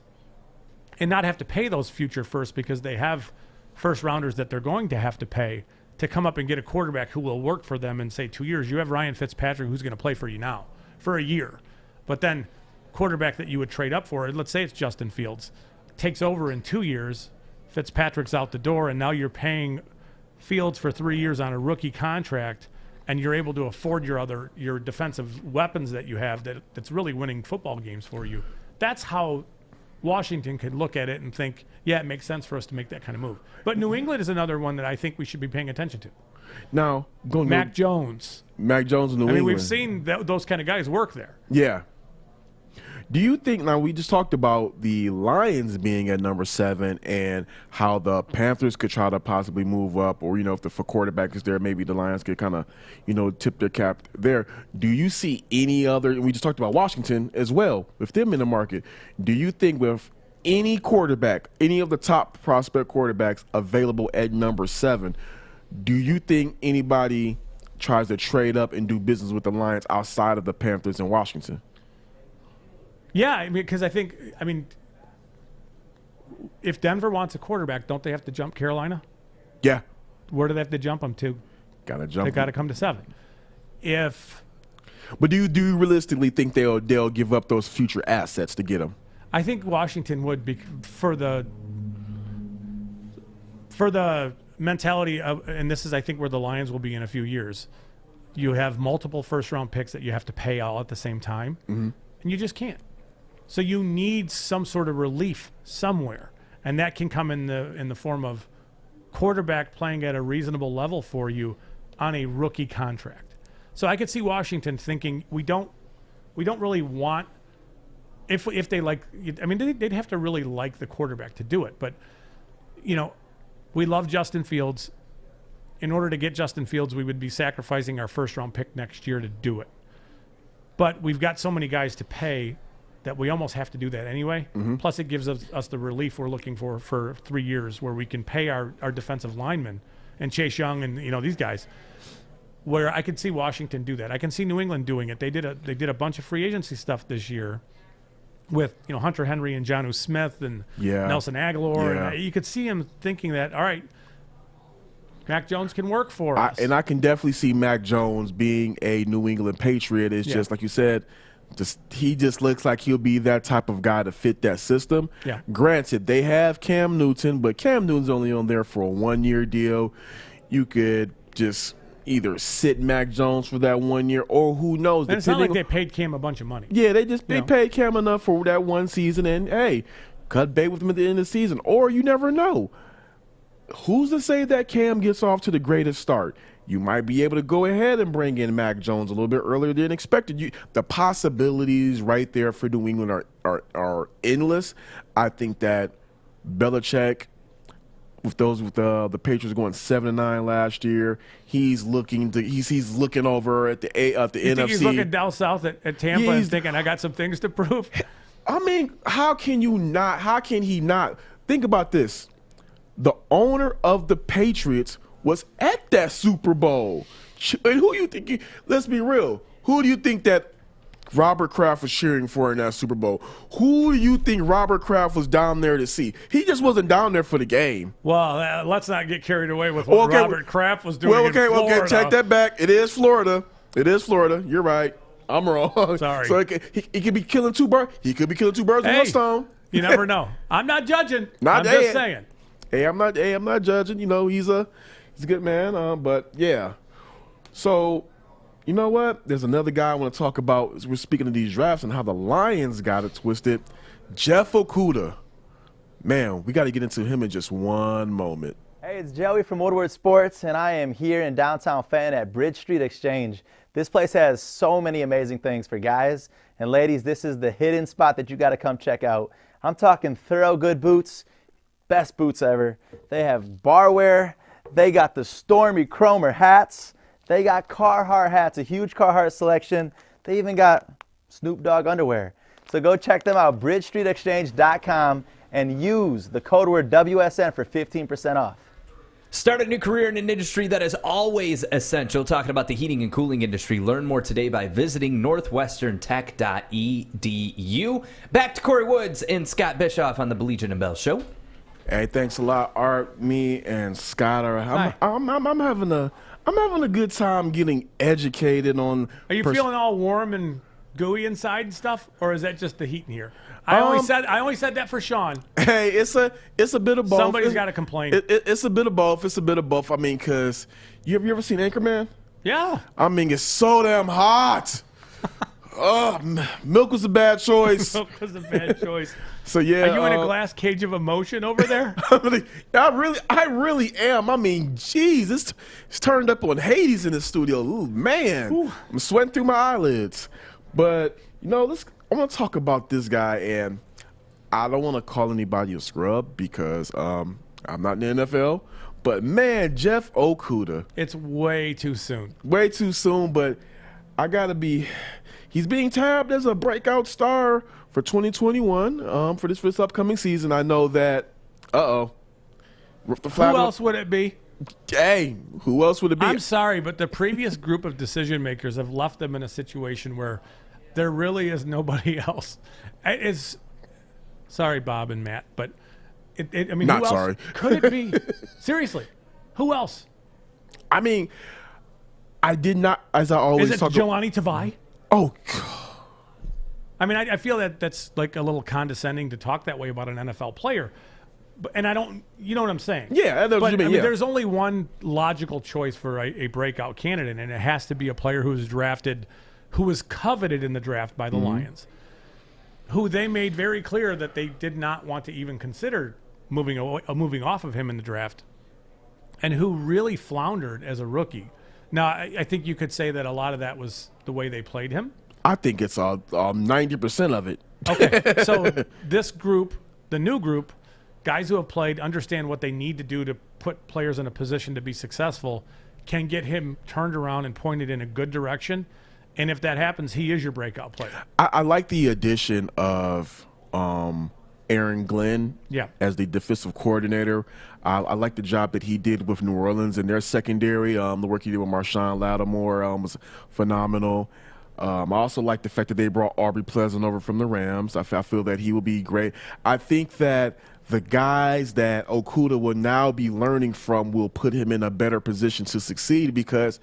and not have to pay those future firsts because they have first rounders that they're going to have to pay to come up and get a quarterback who will work for them in, say, 2 years. You have Ryan Fitzpatrick who's going to play for you now for a year. But then quarterback that you would trade up for, let's say it's Justin Fields, takes over in 2 years, Fitzpatrick's out the door, and now you're paying Fields for 3 years on a rookie contract, and you're able to afford your defensive weapons that you have that's really winning football games for you. That's how Washington could look at it and think, yeah, it makes sense for us to make that kind of move. But New England is another one that I think we should be paying attention to. Now, Mac Jones in New England. I mean, we've seen those kind of guys work there. Yeah. Do you think, now we just talked about the Lions being at number 7 and how the Panthers could try to possibly move up, or, if the quarterback is there, maybe the Lions could kind of, tip their cap there. Do you see any other, and we just talked about Washington as well, with them in the market. Do you think with any quarterback, any of the top prospect quarterbacks available at number 7, do you think anybody tries to trade up and do business with the Lions outside of the Panthers and Washington? Yeah, because if Denver wants a quarterback, don't they have to jump Carolina? Yeah. Where do they have to jump them to? Gotta jump. They got to come to 7. But do you realistically think they'll give up those future assets to get them? I think Washington would be for the mentality of, and this is I think where the Lions will be in a few years. You have multiple first-round picks that you have to pay all at the same time, and you just can't. So you need some sort of relief somewhere, and that can come in the form of quarterback playing at a reasonable level for you on a rookie contract. So I could see Washington thinking we don't really want if they like. I mean, they'd have to really like the quarterback to do it, but we love Justin Fields. In order to get Justin Fields, we would be sacrificing our first-round pick next year to do it. But we've got so many guys to pay that we almost have to do that anyway. Plus, it gives us the relief we're looking for 3 years where we can pay our defensive linemen and Chase Young and these guys. Where I could see Washington do that. I can see New England doing it. They did a bunch of free agency stuff this year with Hunter Henry and Jonnu Smith and Nelson Aguilar. Yeah. And you could see him thinking that, all right, Mac Jones can work for us. And I can definitely see Mac Jones being a New England Patriot. It's just like you said, he just looks like he'll be that type of guy to fit that system. Yeah. Granted, they have Cam Newton, but Cam Newton's only on there for a 1-year deal. You could just either sit Mac Jones for that 1 year, or who knows. And it's not like they paid Cam a bunch of money. Yeah, they paid Cam enough for that one season, and hey, cut bait with him at the end of the season. Or you never know. Who's to say that Cam gets off to the greatest start? You might be able to go ahead and bring in Mac Jones a little bit earlier than expected. The possibilities right there for New England are endless. I think that Belichick, with the Patriots going 7-9 last year, he's looking over at the NFC. Think he's looking down south at Tampa and thinking, I got some things to prove? I mean, how can he not? Think about this. The owner of the Patriots was at that Super Bowl. And who you think, let's be real, who do you think that Robert Kraft was cheering for in that Super Bowl? Who do you think Robert Kraft was down there to see? He just wasn't down there for the game. Well, let's not get carried away with what Robert Kraft was doing in Florida. Okay, take that back. It is Florida. You're right. I'm wrong. Sorry. So he could be killing two birds. He could be killing two birds with one stone. You never know. I'm not judging. I'm Hey, just saying. I'm not judging. You know, he's a good man. But yeah. So, you know what? There's another guy I want to talk about. We're speaking of these drafts and how the Lions got it twisted. Jeff Okudah. Man, we got to get into him in just one moment. Hey, it's Joey from Woodward Sports, and I am here in downtown Fenton at Bridge Street Exchange. This place has so many amazing things for guys. And ladies, this is the hidden spot that you got to come check out. I'm talking thorough good boots, best boots ever. They have barware. They got the Stormy Cromer hats. They got Carhartt hats, a huge Carhartt selection. They even got Snoop Dogg underwear. So go check them out, bridgestreetexchange.com, and use the code word WSN for 15% off. Start a new career in an industry that is always essential. Talking about the heating and cooling industry. Learn more today by visiting northwesterntech.edu. Back to Kory Woods and Scott Bischoff on the Baligian and Bell Show. Hey, thanks a lot, Art. Me and Scott are. I'm having a good time getting educated on. Are you feeling all warm and gooey inside and stuff, or is that just the heat in here? I only said that for Sean. Hey, it's a bit of both. Somebody's got to complain. It's a bit of both. It's a bit of both. I mean, cause you ever seen Anchorman? Yeah. I mean, it's so damn hot. Milk was a bad choice. Milk was a bad choice. So yeah. Are you in a glass cage of emotion over there? I really am. I mean, geez, it's turned up on Hades in the studio. Ooh, man. Ooh. I'm sweating through my eyelids. But you know, I want to talk about this guy, and I don't want to call anybody a scrub because I'm not in the NFL. But man, Jeff Okudah. It's way too soon. Way too soon, but I gotta be. He's being tabbed as a breakout star for 2021 for this upcoming season. I know that. Who else would it be? Hey, who else would it be? I'm sorry, but the previous group of decision makers have left them in a situation where there really is nobody else. Sorry, Bob and Matt, but I mean, not who else sorry. Could it be? Seriously, who else? I mean, I did not. As I always is it Jelani Tavai? Oh, I mean, I feel that that's like a little condescending to talk that way about an NFL player. And I don't, you know what I'm saying? Yeah, I know what you mean. I mean, there's only one logical choice for a breakout candidate, and it has to be a player who was drafted, who was coveted in the draft by the Lions, who they made very clear that they did not want to even consider moving off of him in the draft, and who really floundered as a rookie. Now, I think you could say that a lot of that was the way they played him. I think it's 90% of it. Okay, so this group, the new group, guys who have played, understand what they need to do to put players in a position to be successful, can get him turned around and pointed in a good direction. And if that happens, he is your breakout player. I like the addition of Aaron Glenn as the defensive coordinator. I like the job that he did with New Orleans in their secondary. The work he did with Marshawn Lattimore was phenomenal. I also like the fact that they brought Aubrey Pleasant over from the Rams. I feel that he will be great. I think that the guys that Okudah will now be learning from will put him in a better position to succeed because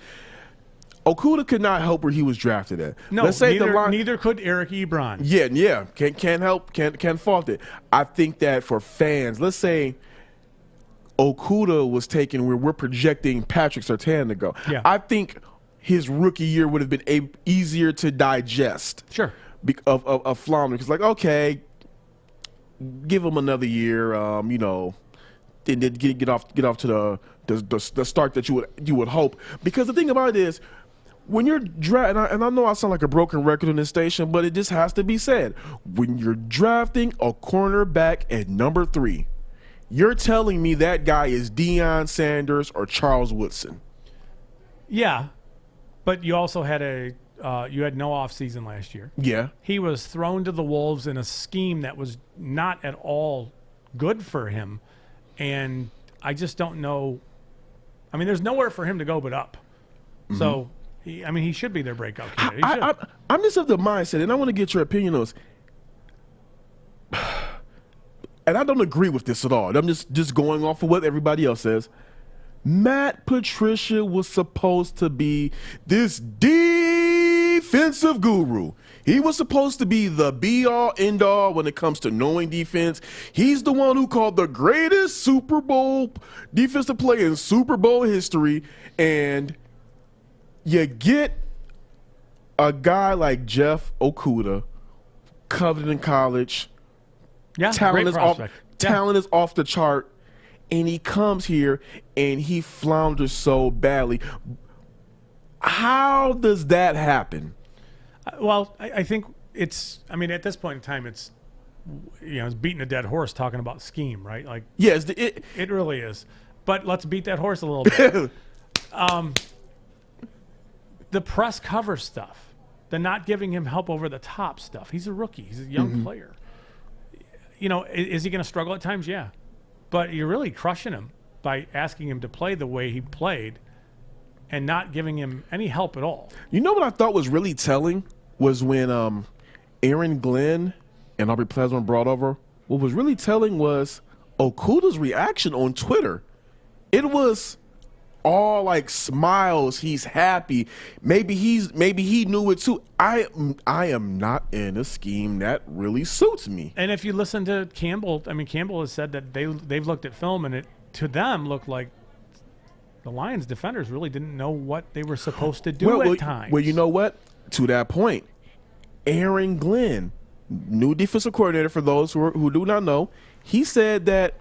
Okudah could not help where he was drafted at. No, Let's say neither could Eric Ebron. Yeah, can't fault it. I think that for fans, let's say Okudah was taken where we're projecting Patrick Surtain to go. Yeah. I think his rookie year would have been easier to digest. Sure. Of floundering. Because, like, okay, give him another year, you know, then get off to the start that you would hope. Because the thing about it is, when you're drafting, and I know I sound like a broken record on this station, but it just has to be said. When you're drafting a cornerback at number 3, you're telling me that guy is Deion Sanders or Charles Woodson. Yeah, but you also had you had no offseason last year. Yeah. He was thrown to the wolves in a scheme that was not at all good for him. And I just don't know. I mean, there's nowhere for him to go but up. Mm-hmm. So, he should be their breakout candidate. I'm just of the mindset, and I want to get your opinion on this. And I don't agree with this at all. I'm just going off of what everybody else says. Matt Patricia was supposed to be this defensive defensive guru. He was supposed to be the be-all, end-all when it comes to knowing defense. He's the one who called the greatest Super Bowl defensive play in Super Bowl history. And you get a guy like Jeff Okudah, coveted in college. Yeah, talent great is prospect. Talent is off the chart. And he comes here and he flounders so badly. How does that happen? Well, I think it's, I mean, at this point in time, it's, it's beating a dead horse talking about scheme, right? Like, yes, it really is. But let's beat that horse a little bit. The press cover stuff, the not giving him help over the top stuff. He's a rookie. He's a young player. Is he going to struggle at times? Yeah. But you're really crushing him by asking him to play the way he played and not giving him any help at all. You know what I thought was really telling was when Aaron Glenn and Aubrey Pleasant brought over. What was really telling was Okudah's reaction on Twitter. It was all like smiles. He's happy. Maybe he knew it too. I am not in a scheme that really suits me. And if you listen to Campbell, I mean, Campbell has said that they've looked at film and it to them looked like the Lions defenders really didn't know what they were supposed to do at times. Well, you know what? To that point, Aaron Glenn, new defensive coordinator for those who do not know, he said that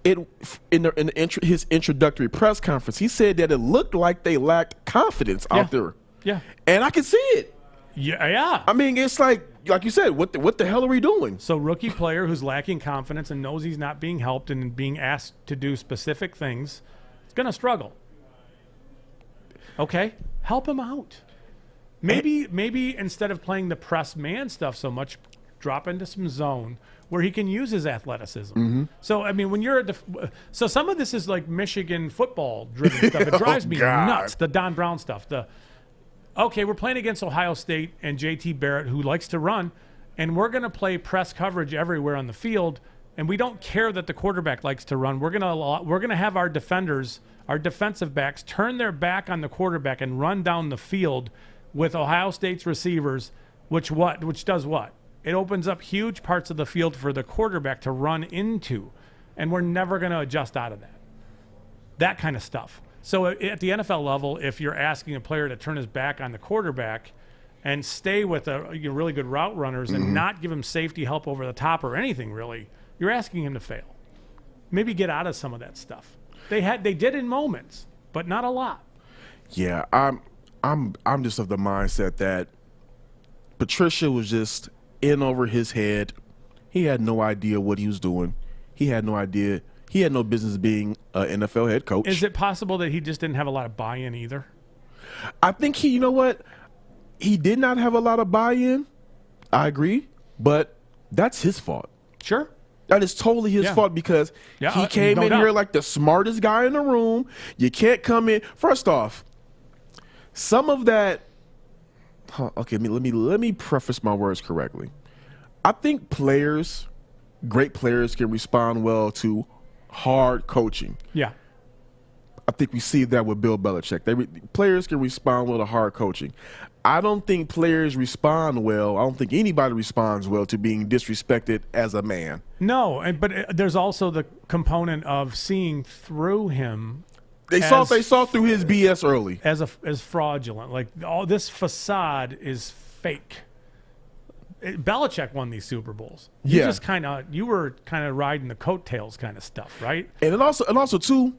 his introductory press conference, he said that it looked like they lacked confidence out there. Yeah. And I can see it. Yeah. I mean, it's like you said, what the hell are we doing? So rookie player who's lacking confidence and knows he's not being helped and being asked to do specific things, is going to struggle. Okay, help him out. Maybe instead of playing the press man stuff so much, drop into some zone where he can use his athleticism. So, I mean, when you're so some of this is like Michigan football driven stuff. It drives me nuts. The Don Brown stuff. Okay, we're playing against Ohio State and JT Barrett, who likes to run, and we're going to play press coverage everywhere on the field, and we don't care that the quarterback likes to run. We're going to have our defenders, our defensive backs, turn their back on the quarterback and run down the field with Ohio State's receivers, which does what? It opens up huge parts of the field for the quarterback to run into, and we're never going to adjust out of that. That kind of stuff. So at the NFL level, if you're asking a player to turn his back on the quarterback and stay with really good route runners and not give him safety help over the top or anything really, you're asking him to fail. Maybe get out of some of that stuff. They did in moments, but not a lot. Yeah, I'm just of the mindset that Patricia was just in over his head. He had no idea what he was doing. He had no idea. He had no business being an NFL head coach. Is it possible that he just didn't have a lot of buy-in either? I think you know what? He did not have a lot of buy-in. I agree, but that's his fault. Sure. That is totally his fault because he came in here like the smartest guy in the room. You can't come in. First off, some of that. Okay, let me preface my words correctly. I think great players, can respond well to hard coaching. Yeah. I think we see that with Bill Belichick. Players can respond well to hard coaching. I don't think players respond well. I don't think anybody responds well to being disrespected as a man. No, but there's also the component of seeing through him. They saw through his BS early as fraudulent. Like all this facade is fake. Belichick won these Super Bowls. You were kind of riding the coattails kind of stuff, right? And also too,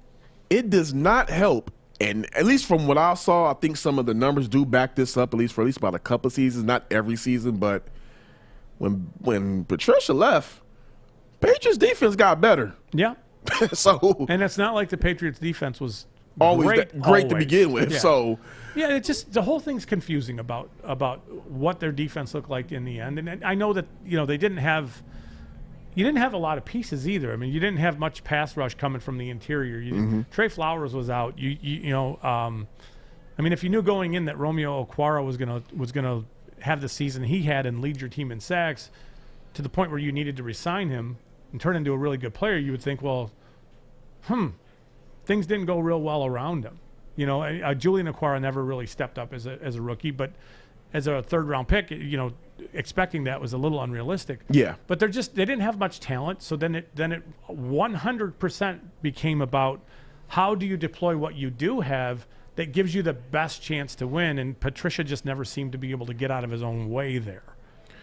it does not help. And at least from what I saw, I think some of the numbers do back this up. At least about a couple of seasons, not every season, but when Patricia left, Patriots defense got better. Yeah. And it's not like the Patriots defense was great to begin with. Yeah. So yeah, it's just the whole thing's confusing about what their defense looked like in the end. And I know that they didn't have a lot of pieces either. I mean, you didn't have much pass rush coming from the interior. Trey Flowers was out. I mean, if you knew going in that Romeo Okwara was gonna have the season he had and lead your team in sacks to the point where you needed to re-sign him and turn into a really good player, you would think, well, things didn't go real well around him. Julian Okwara never really stepped up as a rookie, but as a third-round pick, expecting that was a little unrealistic. Yeah. But they didn't have much talent, so then it 100% became about how do you deploy what you do have that gives you the best chance to win, and Patricia just never seemed to be able to get out of his own way there.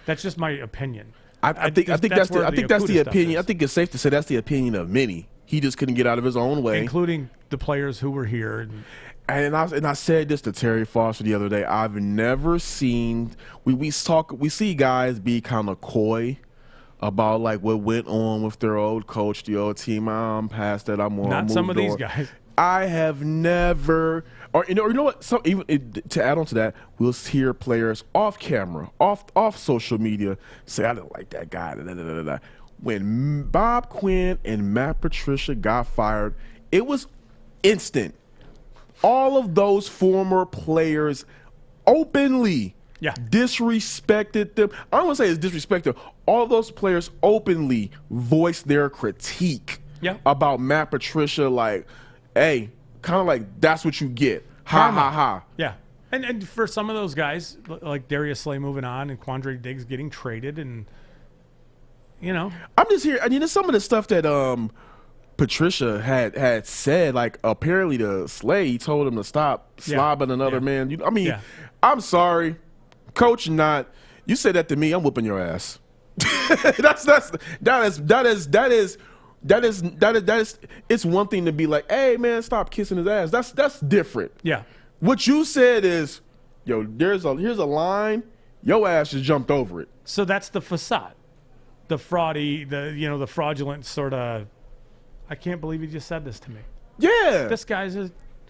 That's just my opinion. I think that's the opinion. I think it's safe to say that's the opinion of many. He just couldn't get out of his own way, including the players who were here. And I said this to Terry Foster the other day. I've never seen we see guys be kind of coy about like what went on with their old coach, the old team. I'm past that. I'm on. Not some of these guys. I have never, or you know what? To add on to that, we'll hear players off camera, off social media, say I didn't like that guy. Da, da, da, da, da. When Bob Quinn and Matt Patricia got fired, it was instant. All of those former players openly disrespected them. I don't want to say it's disrespected. All those players openly voiced their critique about Matt Patricia, like, hey, kind of like, that's what you get. Ha, ha, ha. Yeah. And for some of those guys, like Darius Slay moving on and Quandre Diggs getting traded, and, I'm just here. Some of the stuff that Patricia had said, like, apparently to Slay, he told him to stop slobbing another man. I'm sorry, coach, you said that to me, I'm whooping your ass. That is it's one thing to be like, hey man, stop kissing his ass. That's different. Yeah. What you said is, yo, here's a line, your ass just jumped over it. So that's the facade. The the fraudulent sort of, I can't believe you just said this to me. Yeah. This guy's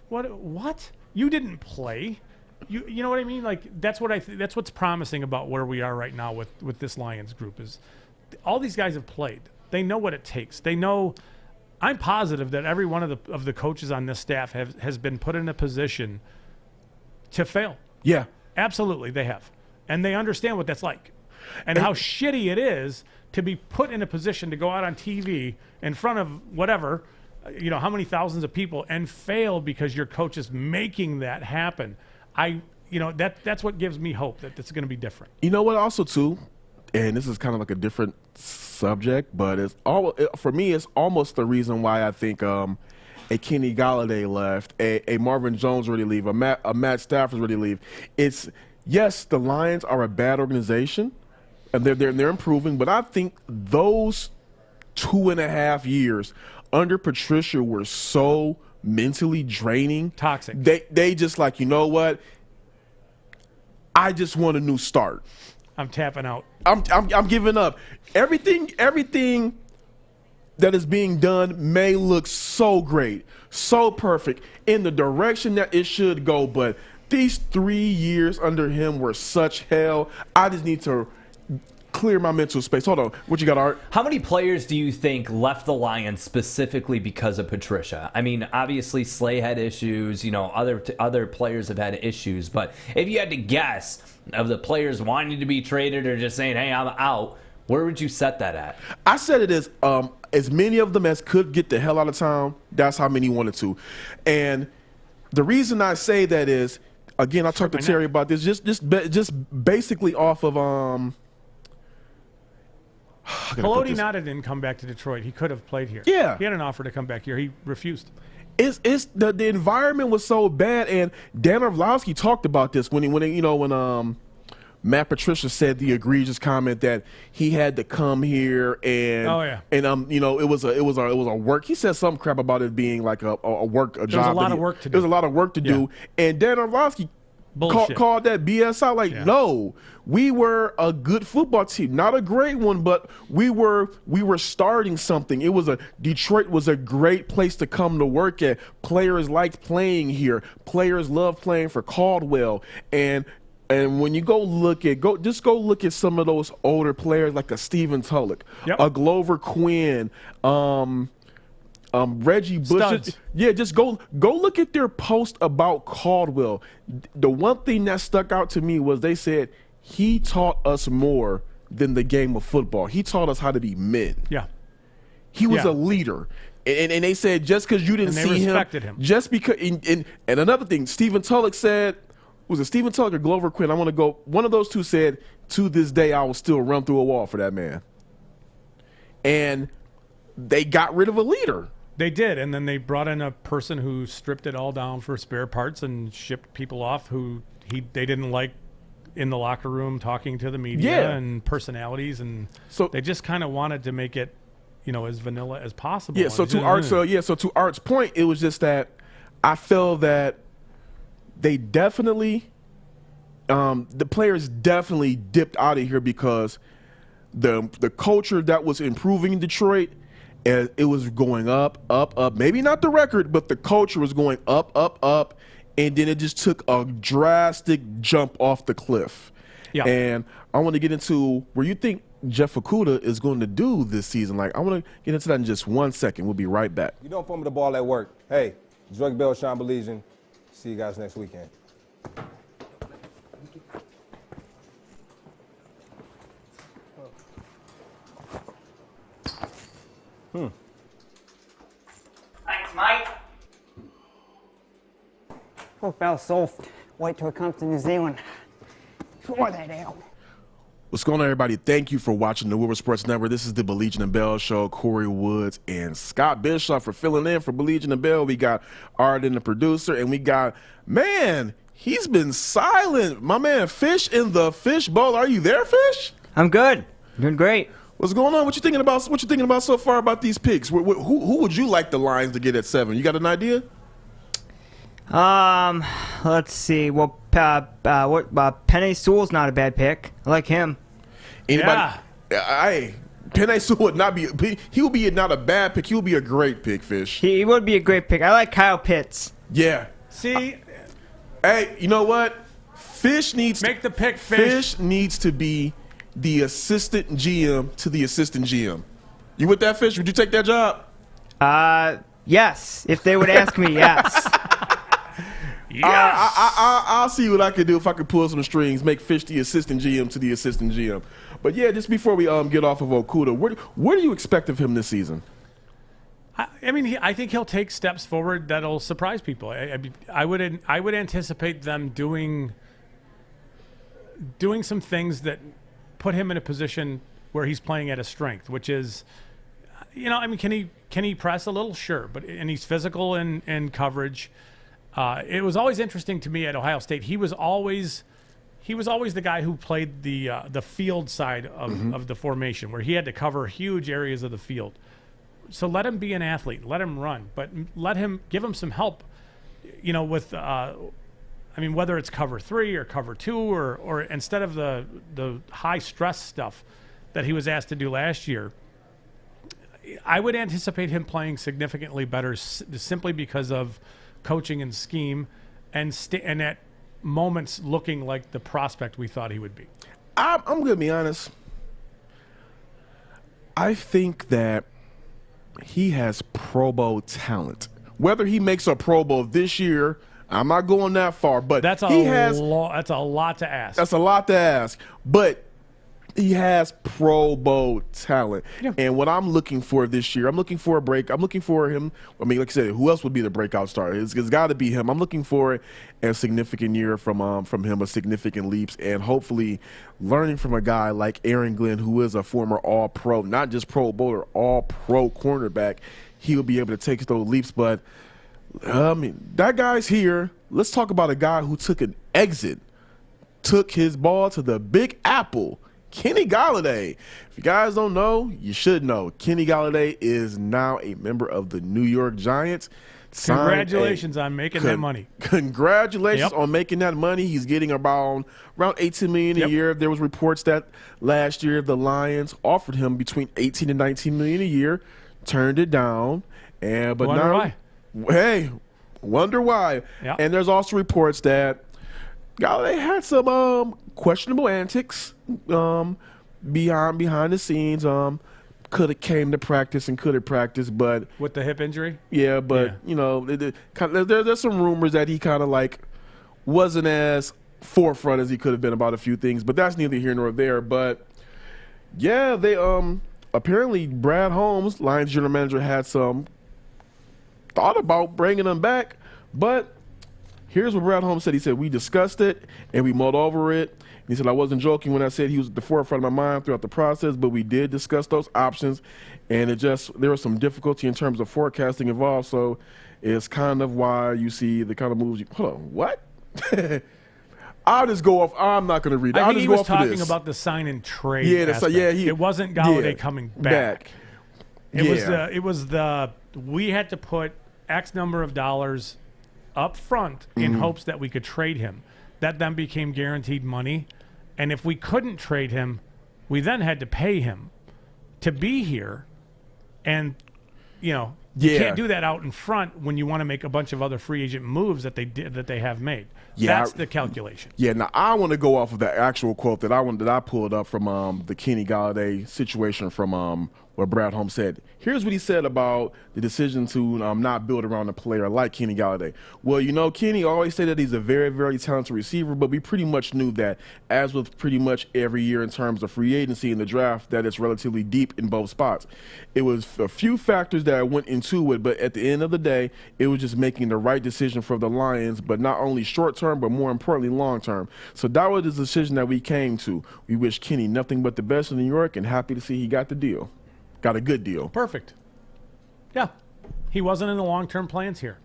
what? You didn't play. You know what I mean? Like, that's what's promising about where we are right now with this Lions group is all these guys have played. They know what it takes. They know. I'm positive that every one of the coaches on this staff has been put in a position to fail. Yeah. Absolutely, they have. And they understand what that's like. And how shitty it is to be put in a position to go out on TV in front of whatever, how many thousands of people, and fail because your coach is making that happen. That's what gives me hope that it's going to be different. You know what? Also, too, and this is kind of like a different subject, but for me, it's almost the reason why I think a Kenny Golladay left, a Marvin Jones ready to leave, a Matt Stafford ready to leave. It's yes, the Lions are a bad organization, and they're improving, but I think those 2.5 years under Patricia were so mentally draining, toxic. They just like, you know what? I just want a new start. I'm tapping out. I'm giving up. Everything that is being done may look so great, so perfect in the direction that it should go, but these 3 years under him were such hell. I just need to clear my mental space. Hold on. What you got, Art? How many players do you think left the Lions specifically because of Patricia? I mean, obviously Slay had issues, other players have had issues, but if you had to guess of the players wanting to be traded or just saying, hey, I'm out, where would you set that at? I said it as many of them as could get the hell out of town. That's how many wanted to. And the reason I say that is, again, I talked to Terry about this, just basically off of Haloti Ngata didn't come back to Detroit. He could have played here. Yeah. He had an offer to come back here. He refused. It's the environment was so bad, and Dan Orlovsky talked about this when Matt Patricia said the egregious comment that he had to come here and it was a work. He said some crap about it being like a job. There was a lot of work to do. There was a lot of work to do, and Dan Orlovsky called that BS out. Like, no, we were a good football team, not a great one, but we were starting something. Detroit was a great place to come to work at. Players liked playing here. Players loved playing for Caldwell. And when you go look at some of those older players like a Stephen Tulloch, a Glover Quinn, Reggie Bush. Just go look at their post about Caldwell. The one thing that stuck out to me was they said he taught us more than the game of football. He taught us how to be men. Yeah. He was a leader. And they said just because you didn't see him, just because. And another thing, Stephen Tulloch said, was it Stephen Tucker, Glover Quinn? I want to go. One of those two said, "To this day, I will still run through a wall for that man." And they got rid of a leader. They did, and then they brought in a person who stripped it all down for spare parts and shipped people off who they didn't like in the locker room talking to the media and personalities, and so they just kind of wanted to make it, as vanilla as possible. Yeah. So to Art's point, it was just that I feel that they definitely, the players definitely dipped out of here because the culture that was improving in Detroit, and it was going up. Maybe not the record, but the culture was going up, and then it just took a drastic jump off the cliff. Yeah. And I want to get into where you think Jeff Okudah is going to do this season. Like, I want to get into that in just 1 second. We'll be right back. You don't fumble the ball at work. Hey, Joyke Bell, Sean Baligian. See you guys next weekend. Thanks, mate. Oh, Bell's soft. Wait till it comes to New Zealand. Sure that out. What's going on, everybody? Thank you for watching the Woodward Sports Network. This is the Baligian and Bell Show. Kory Woods and Scott Bischoff for filling in for Baligian and Bell. We got Arden, the producer, and we got, man, he's been silent. My man, Fish in the Fish Bowl. Are you there, Fish? I'm good. Doing great. What's going on? What you thinking about? What you thinking about so far about these picks? Who would you like the Lions to get at 7? You got an idea? Let's see. Well, Penei Sewell's not a bad pick. I like him. Anybody? Yeah. Penei Sewell would not be. He would be not a bad pick. He would be a great pick, Fish. He would be a great pick. I like Kyle Pitts. Yeah. See. Hey, you know what? Fish needs make the pick. Fish needs to be the assistant GM to the assistant GM. You with that, Fish? Would you take that job? Yes. If they would ask me, yes. Yes. I'll see what I can do if I can pull some strings, make Fish the assistant GM to the assistant GM. But yeah, just before we get off of Okudah, what do you expect of him this season? I mean, I think he'll take steps forward that'll surprise people. I would anticipate them doing some things that put him in a position where he's playing at a strength, which is, I mean, can he press a little? Sure, and he's physical in coverage. It was always interesting to me at Ohio State. He was always the guy who played the field side of the formation, where he had to cover huge areas of the field. So let him be an athlete, let him run, but give him some help, with whether it's cover 3 or cover 2 or instead of the high stress stuff that he was asked to do last year. I would anticipate him playing significantly better simply because of coaching and scheme and at moments looking like the prospect we thought he would be. I'm going to be honest. I think that he has Pro Bowl talent. Whether he makes a Pro Bowl this year, I'm not going that far, but that's a lot to ask. That's a lot to ask, but he has Pro Bowl talent. Yeah. And what I'm looking for this year, I'm looking for a break. I'm looking for him. I mean, like I said, who else would be the breakout star? It's got to be him. I'm looking for a significant year from him, a significant leaps, and hopefully learning from a guy like Aaron Glenn, who is a former All-Pro, not just Pro Bowler, All-Pro cornerback. He'll be able to take those leaps, but I mean, that guy's here. Let's talk about a guy who took an exit, took his ball to the Big Apple. Kenny Golladay. If you guys don't know, you should know. Kenny Golladay is now a member of the New York Giants. Congratulations on making that money. Congratulations on making that money. He's getting around $18 million a year. There was reports that last year the Lions offered him between $18 and $19 million a year, turned it down, but wonder now, why. Hey, wonder why. Yep. And there's also reports that Golladay had some questionable antics behind the scenes. Could have came to practice and could have practiced, but with the hip injury. Yeah, but there's some rumors that he kind of like wasn't as forefront as he could have been about a few things. But that's neither here nor there. But yeah, they apparently Brad Holmes, Lions general manager, had some thought about bringing him back, but Here's what Brad Holmes said. He said, we discussed it and we mulled over it. He said, I wasn't joking when I said he was at the forefront of my mind throughout the process, but we did discuss those options, and there was some difficulty in terms of forecasting involved, so it's kind of why you see the kind of moves hold on, what? I'll just go off. I'm not going to read it. I think he was talking about the sign and trade. Yeah, it wasn't Galladay coming back. It was we had to put X number of dollars up front in hopes that we could trade him. That then became guaranteed money. And if we couldn't trade him, we then had to pay him to be here. And, you can't do that out in front when you want to make a bunch of other free agent moves that they have made. That's the calculation. Yeah, now I want to go off of the actual quote that I pulled up from the Kenny Galladay situation from what Brad Holmes said. Here's what he said about the decision to not build around a player like Kenny Galladay. Well, Kenny always said that he's a very, very talented receiver, but we pretty much knew that, as with pretty much every year in terms of free agency in the draft, that it's relatively deep in both spots. It was a few factors that went into it, but at the end of the day, it was just making the right decision for the Lions, but not only short-term, but more importantly, long-term. So that was the decision that we came to. We wish Kenny nothing but the best in New York, and happy to see he got the deal. Got a good deal. Perfect. Yeah. He wasn't in the long-term plans here.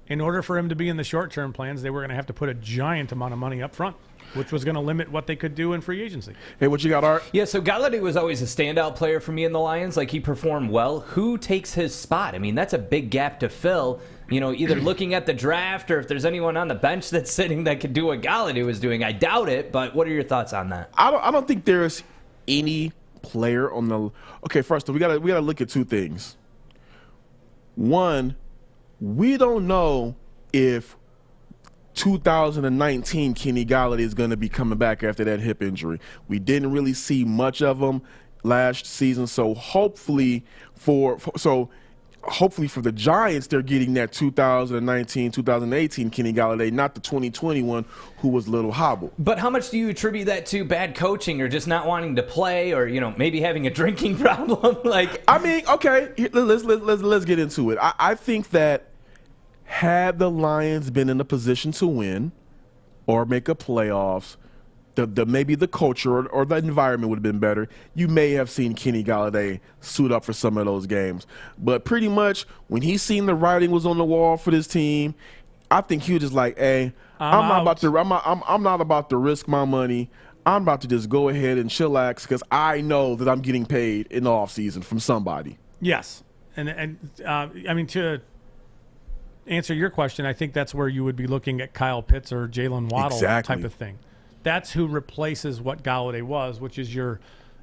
In order for him to be in the short-term plans, they were going to have to put a giant amount of money up front, which was going to limit what they could do in free agency. Hey, what you got, Art? Yeah, so Galladay was always a standout player for me in the Lions. Like, he performed well. Who takes his spot? I mean, that's a big gap to fill. Either looking at the draft or if there's anyone on the bench that's sitting that could do what Galladay was doing. I doubt it, but what are your thoughts on that? I don't think there's any player on the first of all, we gotta look at two things. One, we don't know if 2019 Kenny Galladay is going to be coming back after that hip injury. We didn't really see much of him last season, so hopefully for the Giants, they're getting that 2019, 2018 Kenny Galladay, not the 2021 who was a little hobbled. But how much do you attribute that to bad coaching or just not wanting to play or, maybe having a drinking problem? Let's get into it. I think that had the Lions been in a position to win or make a playoffs, maybe the culture or the environment would have been better. You may have seen Kenny Galladay suit up for some of those games. But pretty much when he seen the writing was on the wall for this team, I think he was just like, hey, I'm not about to risk my money. I'm about to just go ahead and chillax because I know that I'm getting paid in the offseason from somebody. Yes. And to answer your question, I think that's where you would be looking at Kyle Pitts or Jaylen Waddle type of thing. That's who replaces what Galladay was, which is your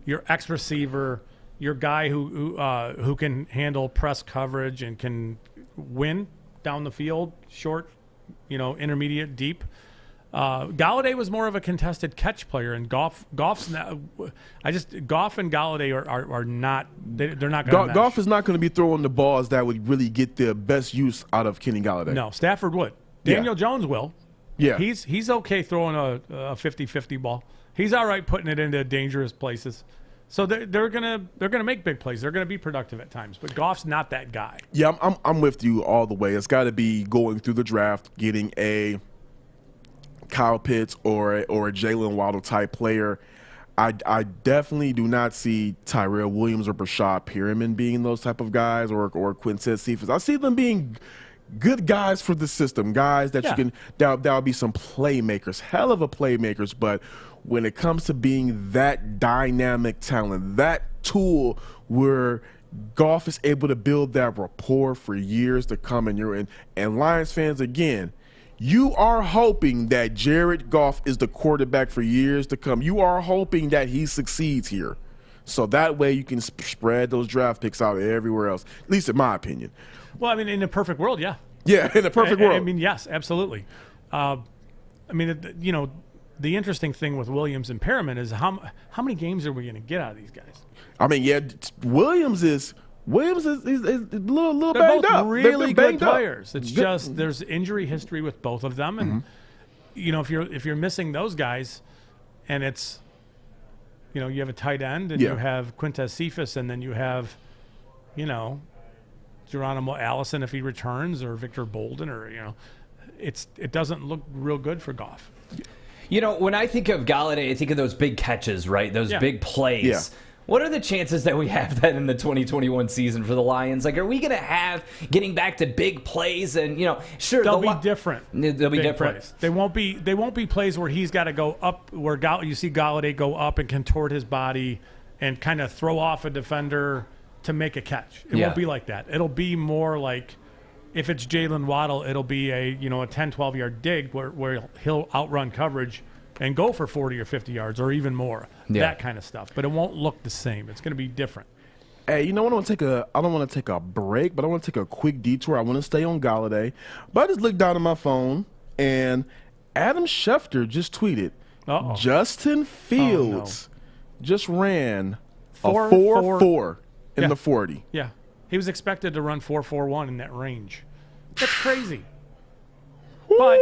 X receiver, your guy who can handle press coverage and can win down the field, short, intermediate, deep. Galladay was more of a contested catch player, and Goff's not. Goff and Galladay are not. They're not going to. Goff is not going to be throwing the balls that would really get the best use out of Kenny Galladay. No, Stafford would. Daniel Jones will. Yeah. He's okay throwing a 50-50 ball. He's all right putting it into dangerous places. So they're gonna make big plays. They're gonna be productive at times. But Goff's not that guy. Yeah, I'm with you all the way. It's got to be going through the draft, getting a Kyle Pitts or a Jaylen Waddle type player. I definitely do not see Tyrell Williams or Brashad Perriman being those type of guys or Quintez Cephas. I see them being good guys for the system, guys that you can that'll be some playmakers, hell of a playmakers, but when it comes to being that dynamic talent, that tool where Goff is able to build that rapport for years to come, and Lions fans, again, you are hoping that Jared Goff is the quarterback for years to come. You are hoping that he succeeds here. So that way you can spread those draft picks out everywhere else, at least in my opinion. Well, I mean, in a perfect world, yeah. Yeah, in a perfect world. I mean, yes, absolutely. The interesting thing with Williams and Perriman is how many games are we going to get out of these guys? I mean, yeah, Williams is a little They're banged both up. Really They're good players. It's just there's injury history with both of them, and if you're missing those guys, and it's you have a tight end and you have Quintez Cephas, and then you have Geronimo Allison if he returns, or Victor Bolden, or it doesn't look real good for Goff. You know, when I think of Galladay, I think of those big catches, right? Those big plays. Yeah. What are the chances that we have that in the 2021 season for the Lions? Like, are we going to have getting back to big plays? And, sure. They'll be different. They'll be different. Plays. They won't be plays where he's got to go up, where you see Galladay go up and contort his body and kind of throw off a defender to make a catch. It won't be like that. It'll be more like, if it's Jaylen Waddle, it'll be a 10, 12-yard dig where he'll outrun coverage and go for 40 or 50 yards or even more. That kind of stuff. But it won't look the same. It's going to be different. Hey, I don't want to take a break, but I want to take a quick detour. I want to stay on Galladay. But I just looked down at my phone, and Adam Schefter just tweeted, Justin Fields just ran a 4.4 in the 40. Yeah. He was expected to run 4.41 in that range. That's crazy. But,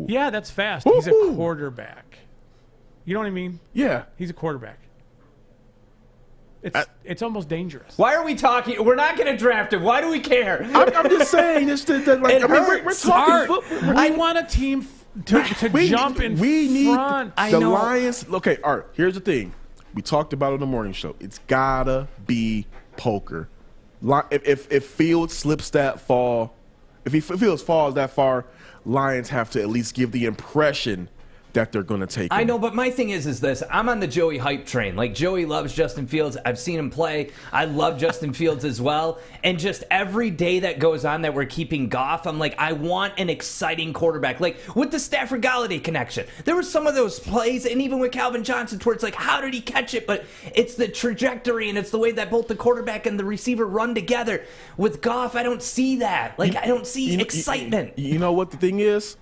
yeah, that's fast. He's a quarterback. You know what I mean? Yeah. He's a quarterback. It's almost dangerous. Why are we talking? We're not going to draft him. Why do we care? I'm just saying. We're talking football. I want a team to jump in front. The Lions. Okay, all right, here's the thing. We talked about it on the morning show. It's got to be poker. If Fields slips that fall, if Fields falls that far, Lions have to at least give the impression that they're going to take him. I know, but my thing is this. I'm on the Joey hype train. Like, Joey loves Justin Fields. I've seen him play. I love Justin Fields as well. And just every day that goes on that we're keeping Goff, I'm like, I want an exciting quarterback. Like, with the Stafford-Galladay connection, there were some of those plays, and even with Calvin Johnson, where it's like, how did he catch it? But it's the trajectory, and it's the way that both the quarterback and the receiver run together. With Goff, I don't see that. Like, I don't see excitement. You know what the thing is?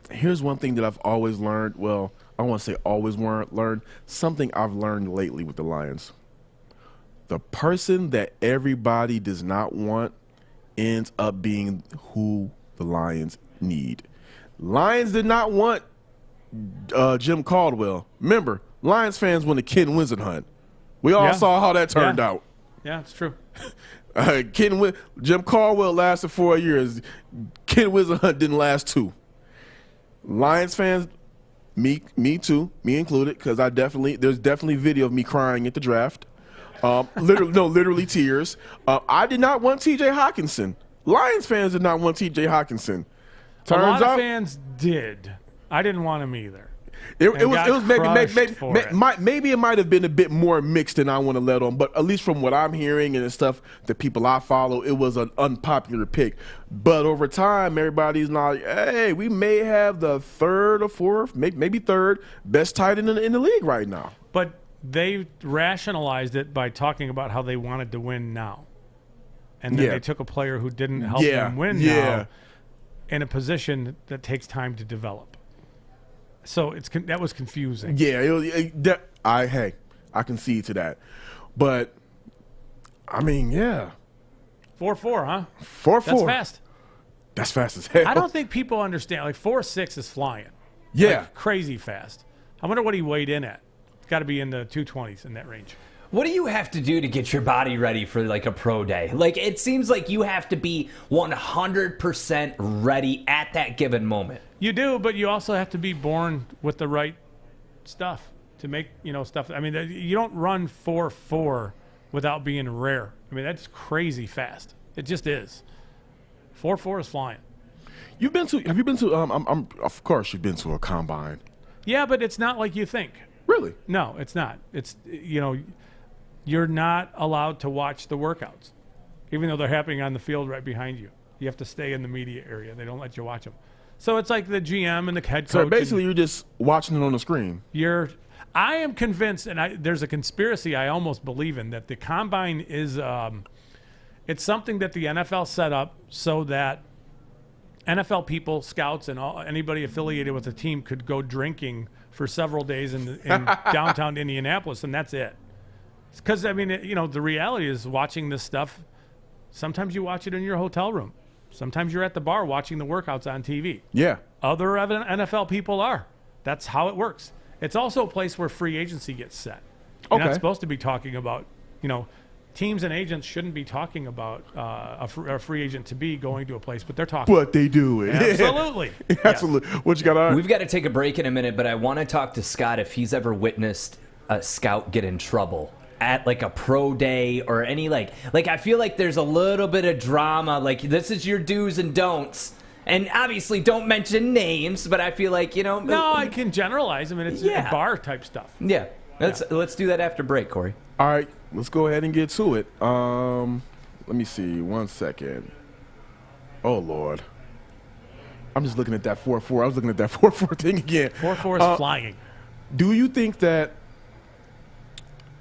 Here's one thing that I've always learned. Well, I don't want to say always learned. Something I've learned lately with the Lions. The person that everybody does not want ends up being who the Lions need. Lions did not want Jim Caldwell. Remember, Lions fans want a Ken Wisenhunt. We all saw how that turned out. Yeah, it's true. Jim Caldwell lasted 4 years. Ken Wisenhunt didn't last 2. Lions fans, me too, me included, because there's definitely video of me crying at the draft. Literally tears. I did not want T.J. Hockenson. Lions fans did not want T.J. Hockenson. A lot of fans did. I didn't want him either. It was maybe it might have been a bit more mixed than I want to let on, but at least from what I'm hearing and the stuff that people I follow, it was an unpopular pick. But over time, everybody's not, hey, we may have the third or fourth, maybe third best tight end in the league right now. But they rationalized it by talking about how they wanted to win now. And then they took a player who didn't help them win now in a position that takes time to develop. So that was confusing. Yeah, I concede to that. But, I mean, 4.4, huh? 4.4. That's fast. That's fast as hell. I don't think people understand. Like, 4.6 is flying. Yeah. Like, crazy fast. I wonder what he weighed in at. It's got to be in the 220s in that range. What do you have to do to get your body ready for, like, a pro day? Like, it seems like you have to be 100% ready at that given moment. You do, but you also have to be born with the right stuff to make, stuff. I mean, you don't run 4.4 without being rare. I mean, that's crazy fast. It just is. 4.4 is flying. Have you been to, of course you've been to a combine. Yeah, but it's not like you think. Really? No, it's not. It's, you're not allowed to watch the workouts, even though they're happening on the field right behind you. You have to stay in the media area. They don't let you watch them. So it's like the GM and the head coach. So basically, you're just watching it on the screen. I am convinced, and there's a conspiracy I almost believe in, that the combine is it's something that the NFL set up so that NFL people, scouts, and anybody affiliated with the team could go drinking for several days in downtown Indianapolis, and that's it. Because, I mean, the reality is watching this stuff, sometimes you watch it in your hotel room. Sometimes you're at the bar watching the workouts on TV. Yeah. Other NFL people are. That's how it works. It's also a place where free agency gets set. You're not supposed to be talking about, teams and agents shouldn't be talking about a free agent to be going to a place, but they're talking. But they do it. Absolutely. Absolutely. Yes. What you got on? We've got to take a break in a minute, but I want to talk to Scott if he's ever witnessed a scout get in trouble at like a pro day or any like I feel like there's a little bit of drama. Like, this is your do's and don'ts. And obviously, don't mention names, but I feel like, No, I can generalize. I mean, it's bar type stuff. Yeah. Let's do that after break, Kory. All right, let's go ahead and get to it. Let me see. 1 second. Oh, Lord. I'm just looking at that 4-4. I was looking at that 4-4 thing again. 4-4 is flying. Do you think that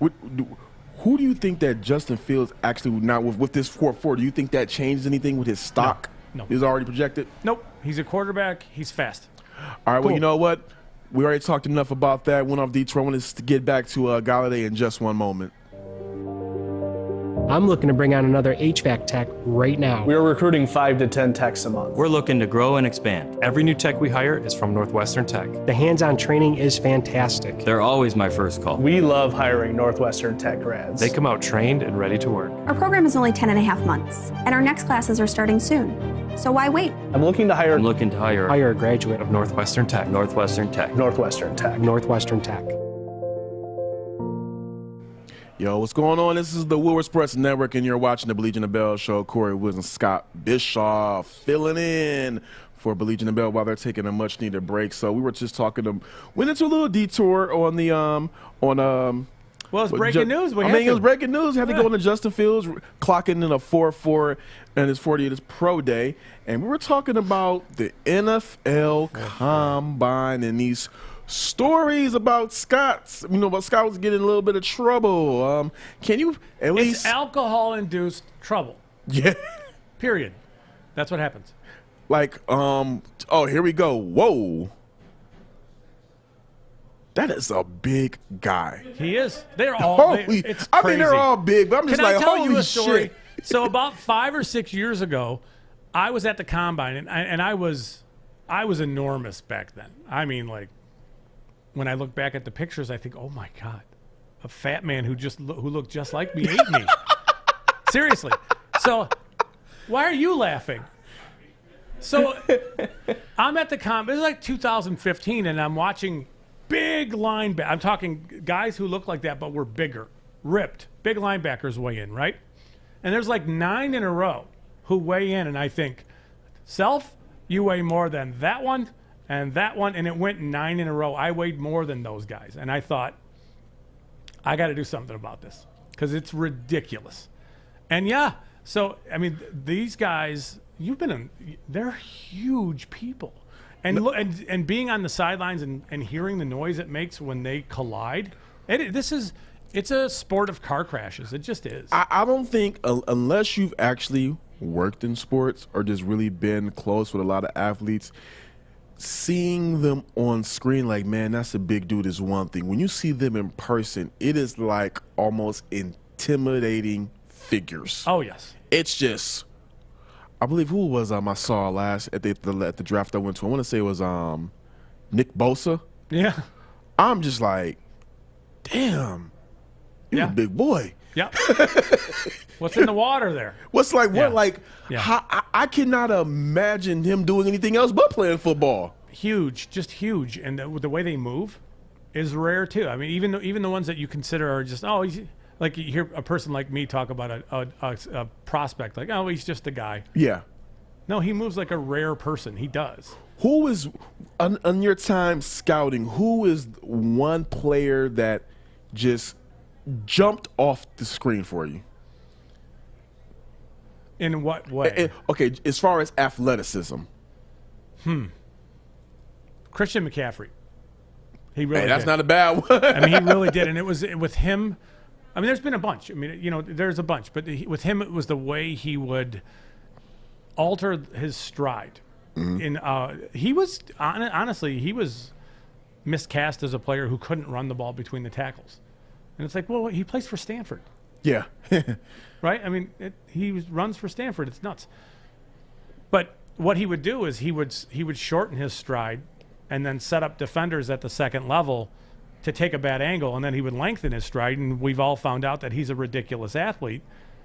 who do you think that Justin Fields actually now with this 4-4? Do you think that changes anything with his stock? No. He's already projected? Nope. He's a quarterback. He's fast. All right, Cool. well, you know what? We already talked enough about that. Went off Detroit. I want us to get back to Galladay in just one moment. I'm looking to bring on another HVAC tech right now. We are recruiting 5 to 10 techs a month. We're looking to grow and expand. Every new tech we hire is from Northwestern Tech. The hands-on training is fantastic. They're always my first call. We love hiring Northwestern Tech grads. They come out trained and ready to work. Our program is only 10.5 months, and our next classes are starting soon. So why wait? I'm looking to hire Hire a graduate of Northwestern Tech. Northwestern Tech. Northwestern Tech. Northwestern Tech. Yo, what's going on? This is the Woodward Sports Network, and you're watching the Baligian and Bell Show. Kory Woods and Scott Bischoff filling in for Baligian and Bell while they're taking a much-needed break. So we were just talking went into a little detour on the Well, it's breaking news. It was breaking news. Had to go into Justin Fields clocking in a 4-4 and his 40th pro day, and we were talking about the NFL Combine and these stories about Scott. About Scott was getting a little bit of trouble. Can you at least? It's alcohol-induced trouble. Yeah. Period. That's what happens. Like, oh, here we go. Whoa. That is a big guy. He is. They're all. It's crazy. they're all big, but I'm just like, tell you holy a story? shit. So about 5 or 6 years ago, I was at the Combine, and I was enormous back then. I mean, like, when I look back at the pictures, I think, oh my God, a fat man who looked just like me ate me. Seriously. So why are you laughing? So I'm at the Combine. It was like 2015, and I'm watching big linebackers. I'm talking guys who look like that, but were bigger, ripped, big linebackers weigh in, right? And there's like 9 in a row who weigh in, and I think, self, you weigh more than that one and that one, and it went 9 in a row. I weighed more than those guys, and I thought, I got to do something about this because it's ridiculous. And yeah, so I mean, these guys, they're huge people. And look, and being on the sidelines and hearing the noise it makes when they collide, it's a sport of car crashes. It just is. I don't think unless you've actually worked in sports or just really been close with a lot of athletes, seeing them on screen like, man, that's a big dude is one thing. When you see them in person, it is like almost intimidating figures. Oh yes, it's just. I believe who was I saw last at the draft I went to. I want to say it was Nick Bosa. Yeah. I'm just like, damn, you're a big boy. Yeah. What's in the water there? What's like what? Yeah. Like how, I cannot imagine him doing anything else but playing football. Huge, just huge, and the way they move is rare too. I mean, even the ones that you consider are just like you hear a person like me talk about a prospect, like, oh, he's just a guy. Yeah. No, he moves like a rare person. He does. Who is, on your time scouting, who is one player that just jumped off the screen for you? In what way? Okay, as far as athleticism. Christian McCaffrey. He really that's did. not a bad one. I mean, he really did. And it was with him. I mean, there's been a bunch. I mean, there's a bunch. But with him, it was the way he would alter his stride. He was, honestly, he was miscast as a player who couldn't run the ball between the tackles. And it's like, well, he plays for Stanford. Yeah. Right? I mean, he runs for Stanford. It's nuts. But what he would do is he would shorten his stride and then set up defenders at the second level to take a bad angle, and then he would lengthen his stride, and we've all found out that he's a ridiculous athlete,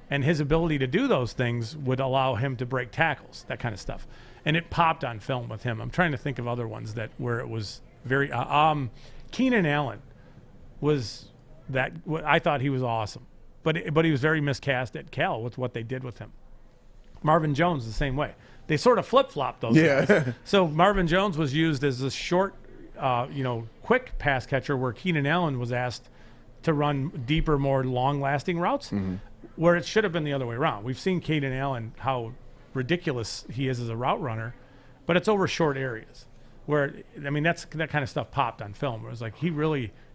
and his ability to do those things would allow him to break tackles, that kind of stuff. And it popped on film with him. I'm trying to think of other ones where it was very Keenan Allen was that. I thought he was awesome, but he was very miscast at Cal with what they did with him. Marvin Jones the same way. They sort of flip-flopped those guys. So Marvin Jones was used as a short, quick pass catcher, where Keenan Allen was asked to run deeper, more long-lasting routes, where it should have been the other way around. We've seen Keenan Allen, how ridiculous he is as a route runner, but it's over short areas. Where, I mean, that kind of stuff popped on film. Where it was like,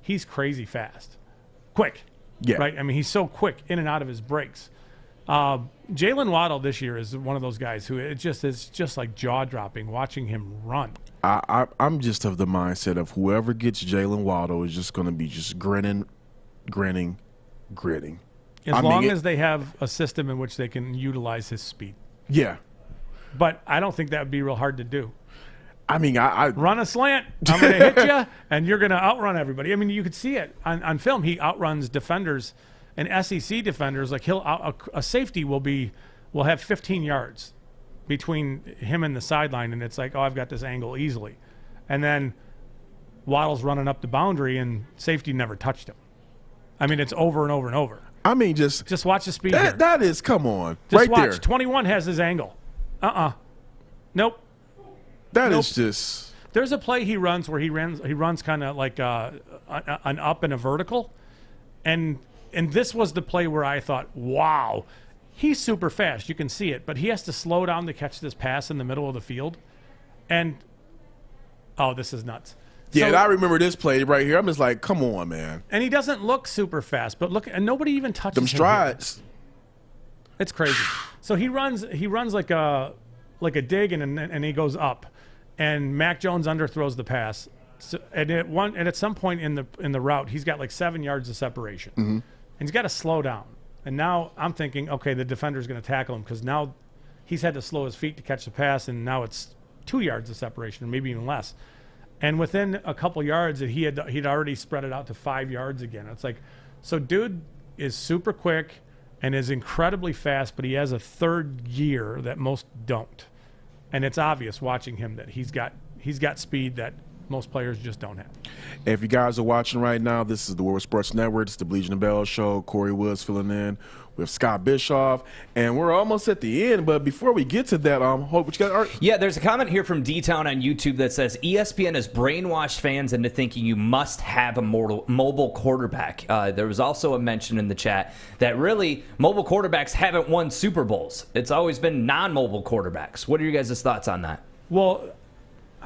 he's crazy fast. Quick. Yeah. Right? I mean, he's so quick in and out of his breaks. Jaylen Waddle this year is one of those guys who it's just like jaw-dropping watching him run. I'm just of the mindset of whoever gets Jaylen Waddle is just going to be just grinning. As long as they have a system in which they can utilize his speed. Yeah. But I don't think that would be real hard to do. I mean, I run a slant, I'm going to hit you, and you're going to outrun everybody. I mean, you could see it on film. He outruns defenders and SEC defenders. Like a safety will have 15 yards between him and the sideline, and it's like, oh, I've got this angle easily. And then Waddle's running up the boundary, and safety never touched him. I mean, it's over and over and over. I mean, just watch the speed here. That is, come on. Just right watch. there. 21 has his angle. Nope. That is just. There's a play he runs where he runs kind of like an up and a vertical, and this was the play where I thought, wow, he's super fast. You can see it, but he has to slow down to catch this pass in the middle of the field, and this is nuts. Yeah, and I remember this play right here. I'm just like, come on, man. And he doesn't look super fast, but look, and nobody even touches them strides. It's crazy. So he runs like a dig, and he goes up. And Mac Jones underthrows the pass, and at some point in the route, he's got like 7 yards of separation, and he's got to slow down. And now I'm thinking, okay, the defender's going to tackle him because now he's had to slow his feet to catch the pass, and now it's 2 yards of separation, or maybe even less. And within a couple yards, he'd already spread it out to 5 yards again. It's like, so dude is super quick and is incredibly fast, but he has a third gear that most don't. And it's obvious watching him that he's got speed that most players just don't have. If you guys are watching right now, this is the Woodward Sports Network. It's the Baligian and Bell Show. Kory Woods filling in with Scott Bischoff. And we're almost at the end, but before we get to that, Hope, what you got, Art? Yeah, there's a comment here from D-Town on YouTube that says ESPN has brainwashed fans into thinking you must have a mobile quarterback. There was also a mention in the chat that really mobile quarterbacks haven't won Super Bowls. It's always been non-mobile quarterbacks. What are your guys' thoughts on that? Well,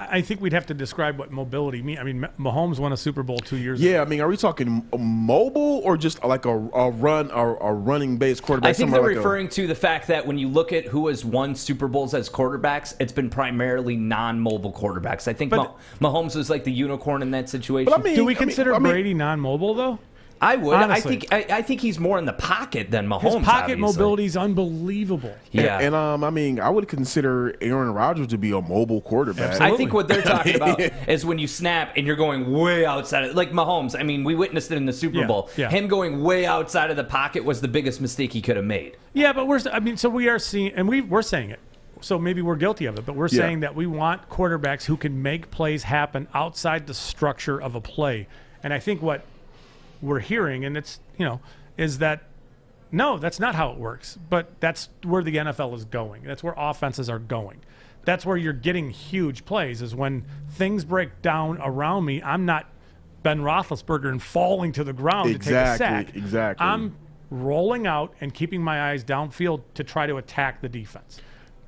I think we'd have to describe what mobility means. I mean, Mahomes won a Super Bowl 2 years ago. Yeah, I mean, are we talking mobile or just like a running-based quarterback? I think they're referring to the fact that when you look at who has won Super Bowls as quarterbacks, it's been primarily non-mobile quarterbacks. I think Mahomes was like the unicorn in that situation. Do we consider Brady non-mobile, though? I would. Honestly. I think he's more in the pocket than Mahomes. His pocket obviously. mobility is unbelievable. Yeah, and I mean, I would consider Aaron Rodgers to be a mobile quarterback. Absolutely. I think what they're talking about is when you snap and you're going way outside of, like Mahomes. I mean, we witnessed it in the Super Bowl. Yeah. Him going way outside of the pocket was the biggest mistake he could have made. Yeah, but we are seeing, and we're saying it. So maybe we're guilty of it, but we're saying that we want quarterbacks who can make plays happen outside the structure of a play. And I think what we're hearing, and it's, is that no, that's not how it works. But that's where the NFL is going. That's where offenses are going. That's where you're getting huge plays, is when things break down around me. I'm not Ben Roethlisberger and falling to the ground to take a sack. Exactly. I'm rolling out and keeping my eyes downfield to try to attack the defense.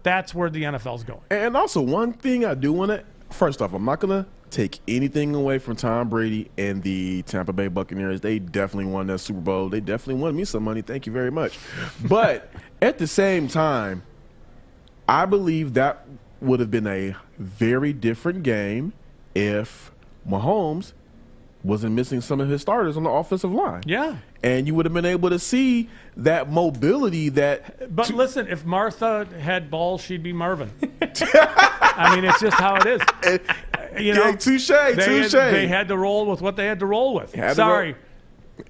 That's where the NFL's going. And also, one thing I do want to, first off, I'm not going to take anything away from Tom Brady and the Tampa Bay Buccaneers. They definitely won that Super Bowl. They definitely won me some money. Thank you very much. But at the same time, I believe that would have been a very different game if Mahomes wasn't missing some of his starters on the offensive line. Yeah. And you would have been able to see that mobility that... But listen, if Martha had balls, she'd be Marvin. I mean, it's just how it is. You know, touche. They had to roll with what they had to roll with. Sorry.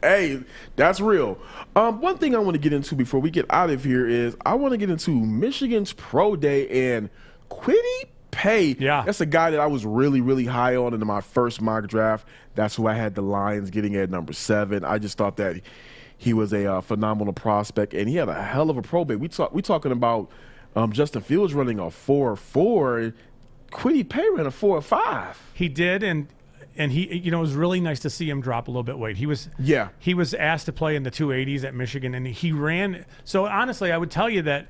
Hey, that's real. One thing I want to get into before we get out of here is I want to get into Michigan's Pro Day and Kwity Paye. Yeah. That's a guy that I was really, really high on in my first mock draft. That's who I had the Lions getting at number 7. I just thought that he was a phenomenal prospect, and he had a hell of a Pro Day. We talking about Justin Fields running a 4.4. Kwity Paye ran a 4.5. He did, and he, you know, it was really nice to see him drop a little bit weight. He was asked to play in the 280s at Michigan, and he ran. So honestly, I would tell you that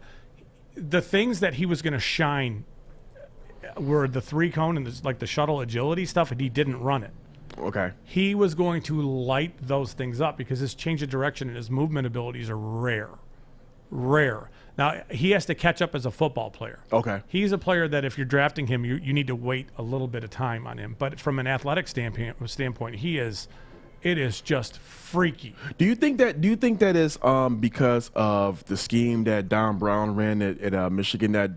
the things that he was going to shine were the 3-cone and the shuttle agility stuff, and he didn't run it. Okay. He was going to light those things up because his change of direction and his movement abilities are rare. Now, he has to catch up as a football player. Okay. He's a player that if you're drafting him, you need to wait a little bit of time on him. But from an athletic standpoint, it is just freaky. Do you think that is because of the scheme that Don Brown ran at Michigan that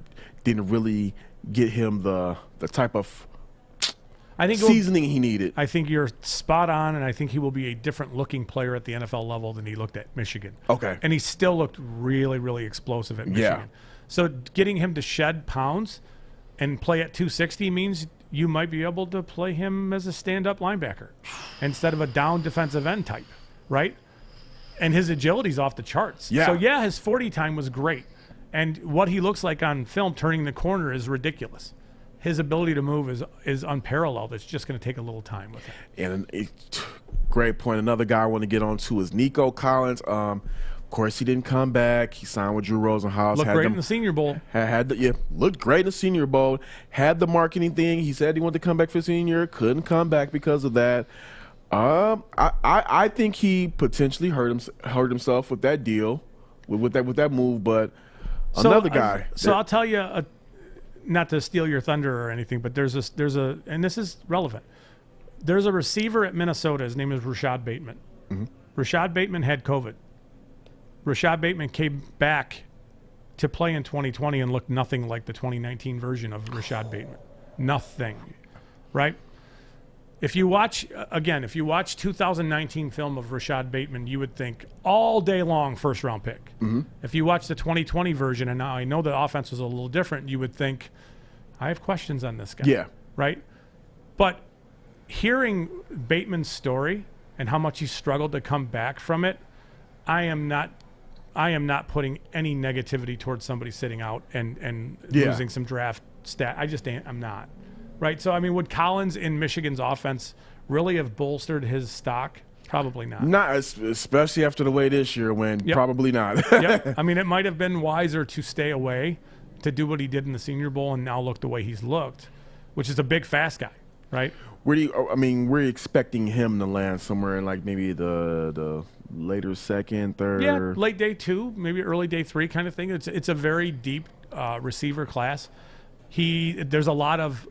didn't really get him the type of seasoning he needed? I think you're spot on, and I think he will be a different looking player at the NFL level than he looked at Michigan. Okay. And he still looked really, really explosive at Michigan. Yeah. So getting him to shed pounds and play at 260 means you might be able to play him as a stand-up linebacker instead of a down defensive end type, right? And his agility's off the charts. Yeah. So, yeah, his 40 time was great. And what he looks like on film turning the corner is ridiculous. His ability to move is unparalleled. It's just going to take a little time with him. And great point. Another guy I want to get on to is Nico Collins. Of course, he didn't come back. He signed with Drew Rosenhaus. Looked great in the Senior Bowl. Looked great in the Senior Bowl. Had the marketing thing. He said he wanted to come back for senior. Couldn't come back because of that. I think he potentially hurt himself with that deal, with that move. But another guy. I'll tell you. Not to steal your thunder or anything, but there's a, and this is relevant. There's a receiver at Minnesota. His name is Rashad Bateman. Mm-hmm. Rashad Bateman had COVID. Rashad Bateman came back to play in 2020 and looked nothing like the 2019 version of Rashad Bateman. Nothing, right? If you watch 2019 film of Rashad Bateman, you would think all day long first-round pick. Mm-hmm. If you watch the 2020 version, and now I know the offense was a little different, you would think, I have questions on this guy. Yeah. Right? But hearing Bateman's story and how much he struggled to come back from it, I am not putting any negativity towards somebody sitting out and losing some draft stat. I'm not. Right, so I mean, would Collins in Michigan's offense really have bolstered his stock? Probably not. Not especially after the way this year went. Yep. Probably not. Yep. I mean, it might have been wiser to stay away, to do what he did in the Senior Bowl, and now look the way he's looked, which is a big, fast guy, right? We're expecting him to land somewhere in like maybe the later second, third. Yeah, late day 2, maybe early day 3 kind of thing. It's a very deep receiver class. There's a lot of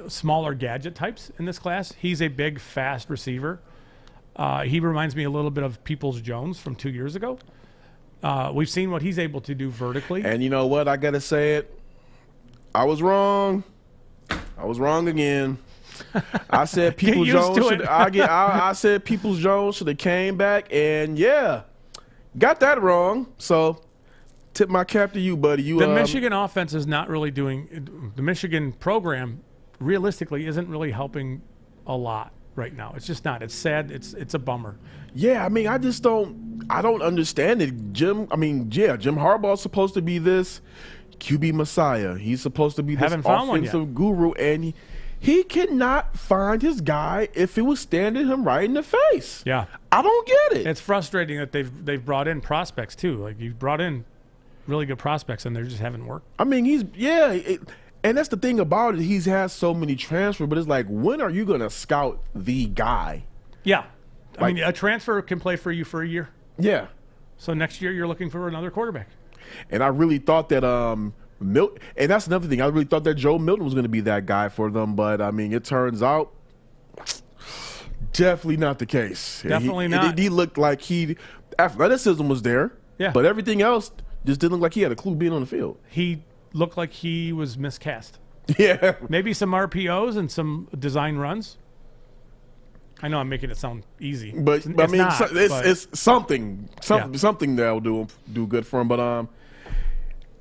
smaller gadget types in this class. He's a big, fast receiver. He reminds me a little bit of Peoples-Jones from 2 years ago. We've seen what he's able to do vertically. And you know what? I got to say it. I was wrong. I was wrong again. I said Peoples-Jones I said Peoples-Jones should have came back, and got that wrong. So tip my cap to you, buddy. The Michigan offense is not really doing – the Michigan program – realistically isn't really helping a lot right now. It's just not. It's sad. It's a bummer. Yeah, I mean, I don't understand it. Jim Harbaugh's supposed to be this QB messiah. He's supposed to be this offensive guru, and he cannot find his guy if it was standing him right in the face. Yeah. I don't get it. It's frustrating that they've brought in prospects too. Like, you've brought in really good prospects and they just haven't worked. I mean, and that's the thing about it. He's had so many transfers, but it's like, when are you going to scout the guy? Yeah. I mean, a transfer can play for you for a year. Yeah. So next year you're looking for another quarterback. And I really thought that and that's another thing. I really thought that Joe Milton was going to be that guy for them, but I mean, it turns out definitely not the case. Definitely not. He looked like athleticism was there, but everything else just didn't look like he had a clue being on the field. He looked like he was miscast. Yeah. Maybe some RPOs and some design runs. I know I'm making it sound easy, but it's I mean, not, it's something that'll do good for him. But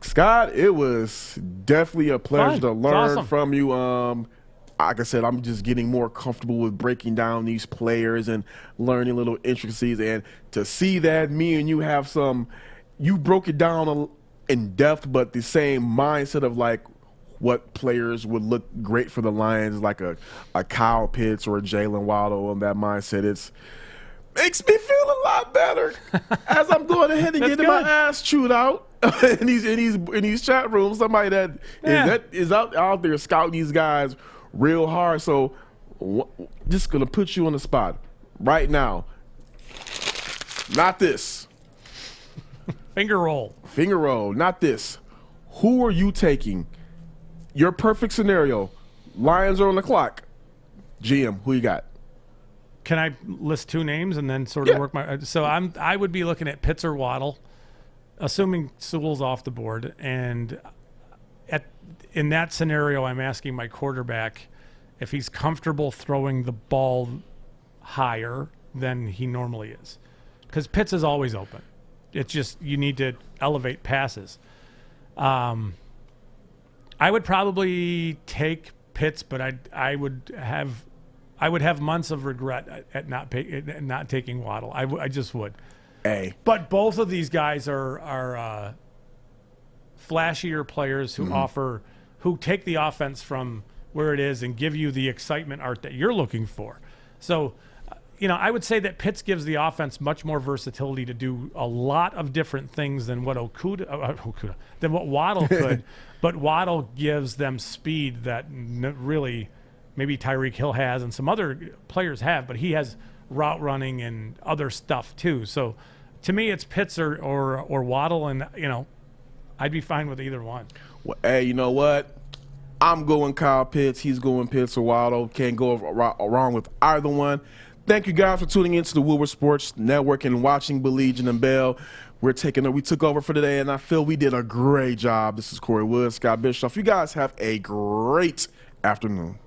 Scott, it was definitely a pleasure to learn from you. Like I said, I'm just getting more comfortable with breaking down these players and learning little intricacies. And to see that me and you have you broke it down in depth, but the same mindset of like what players would look great for the Lions, like a Kyle Pitts or a Jaylen Waddle, and that mindset. Makes me feel a lot better as I'm going ahead and getting my ass chewed out in these chat rooms. Somebody that is out there scouting these guys real hard. So just gonna put you on the spot right now. Not this. Finger roll. Finger roll. Not this. Who are you taking? Your perfect scenario. Lions are on the clock. GM, who you got? Can I list two names and then sort of work my? So I would be looking at Pitts or Waddle, assuming Sewell's off the board, and in that scenario, I'm asking my quarterback if he's comfortable throwing the ball higher than he normally is, because Pitts is always open. It's just you need to elevate passes. I would probably take Pitts, but I would have months of regret at not taking Waddle. I just would. But both of these guys are flashier players who take the offense from where it is and give you the excitement art that you're looking for. So, I would say that Pitts gives the offense much more versatility to do a lot of different things than what than what Waddle could. But Waddle gives them speed that really maybe Tyreek Hill has and some other players have, but he has route running and other stuff too. So to me, it's Pitts or Waddle, and I'd be fine with either one. Well, hey, you know what? I'm going Kyle Pitts. He's going Pitts or Waddle. Can't go wrong with either one. Thank you guys for tuning into the Woodward Sports Network and watching Baligian and Bell. We took over for today, and I feel we did a great job. This is Kory Wood, Scott Bischoff. You guys have a great afternoon.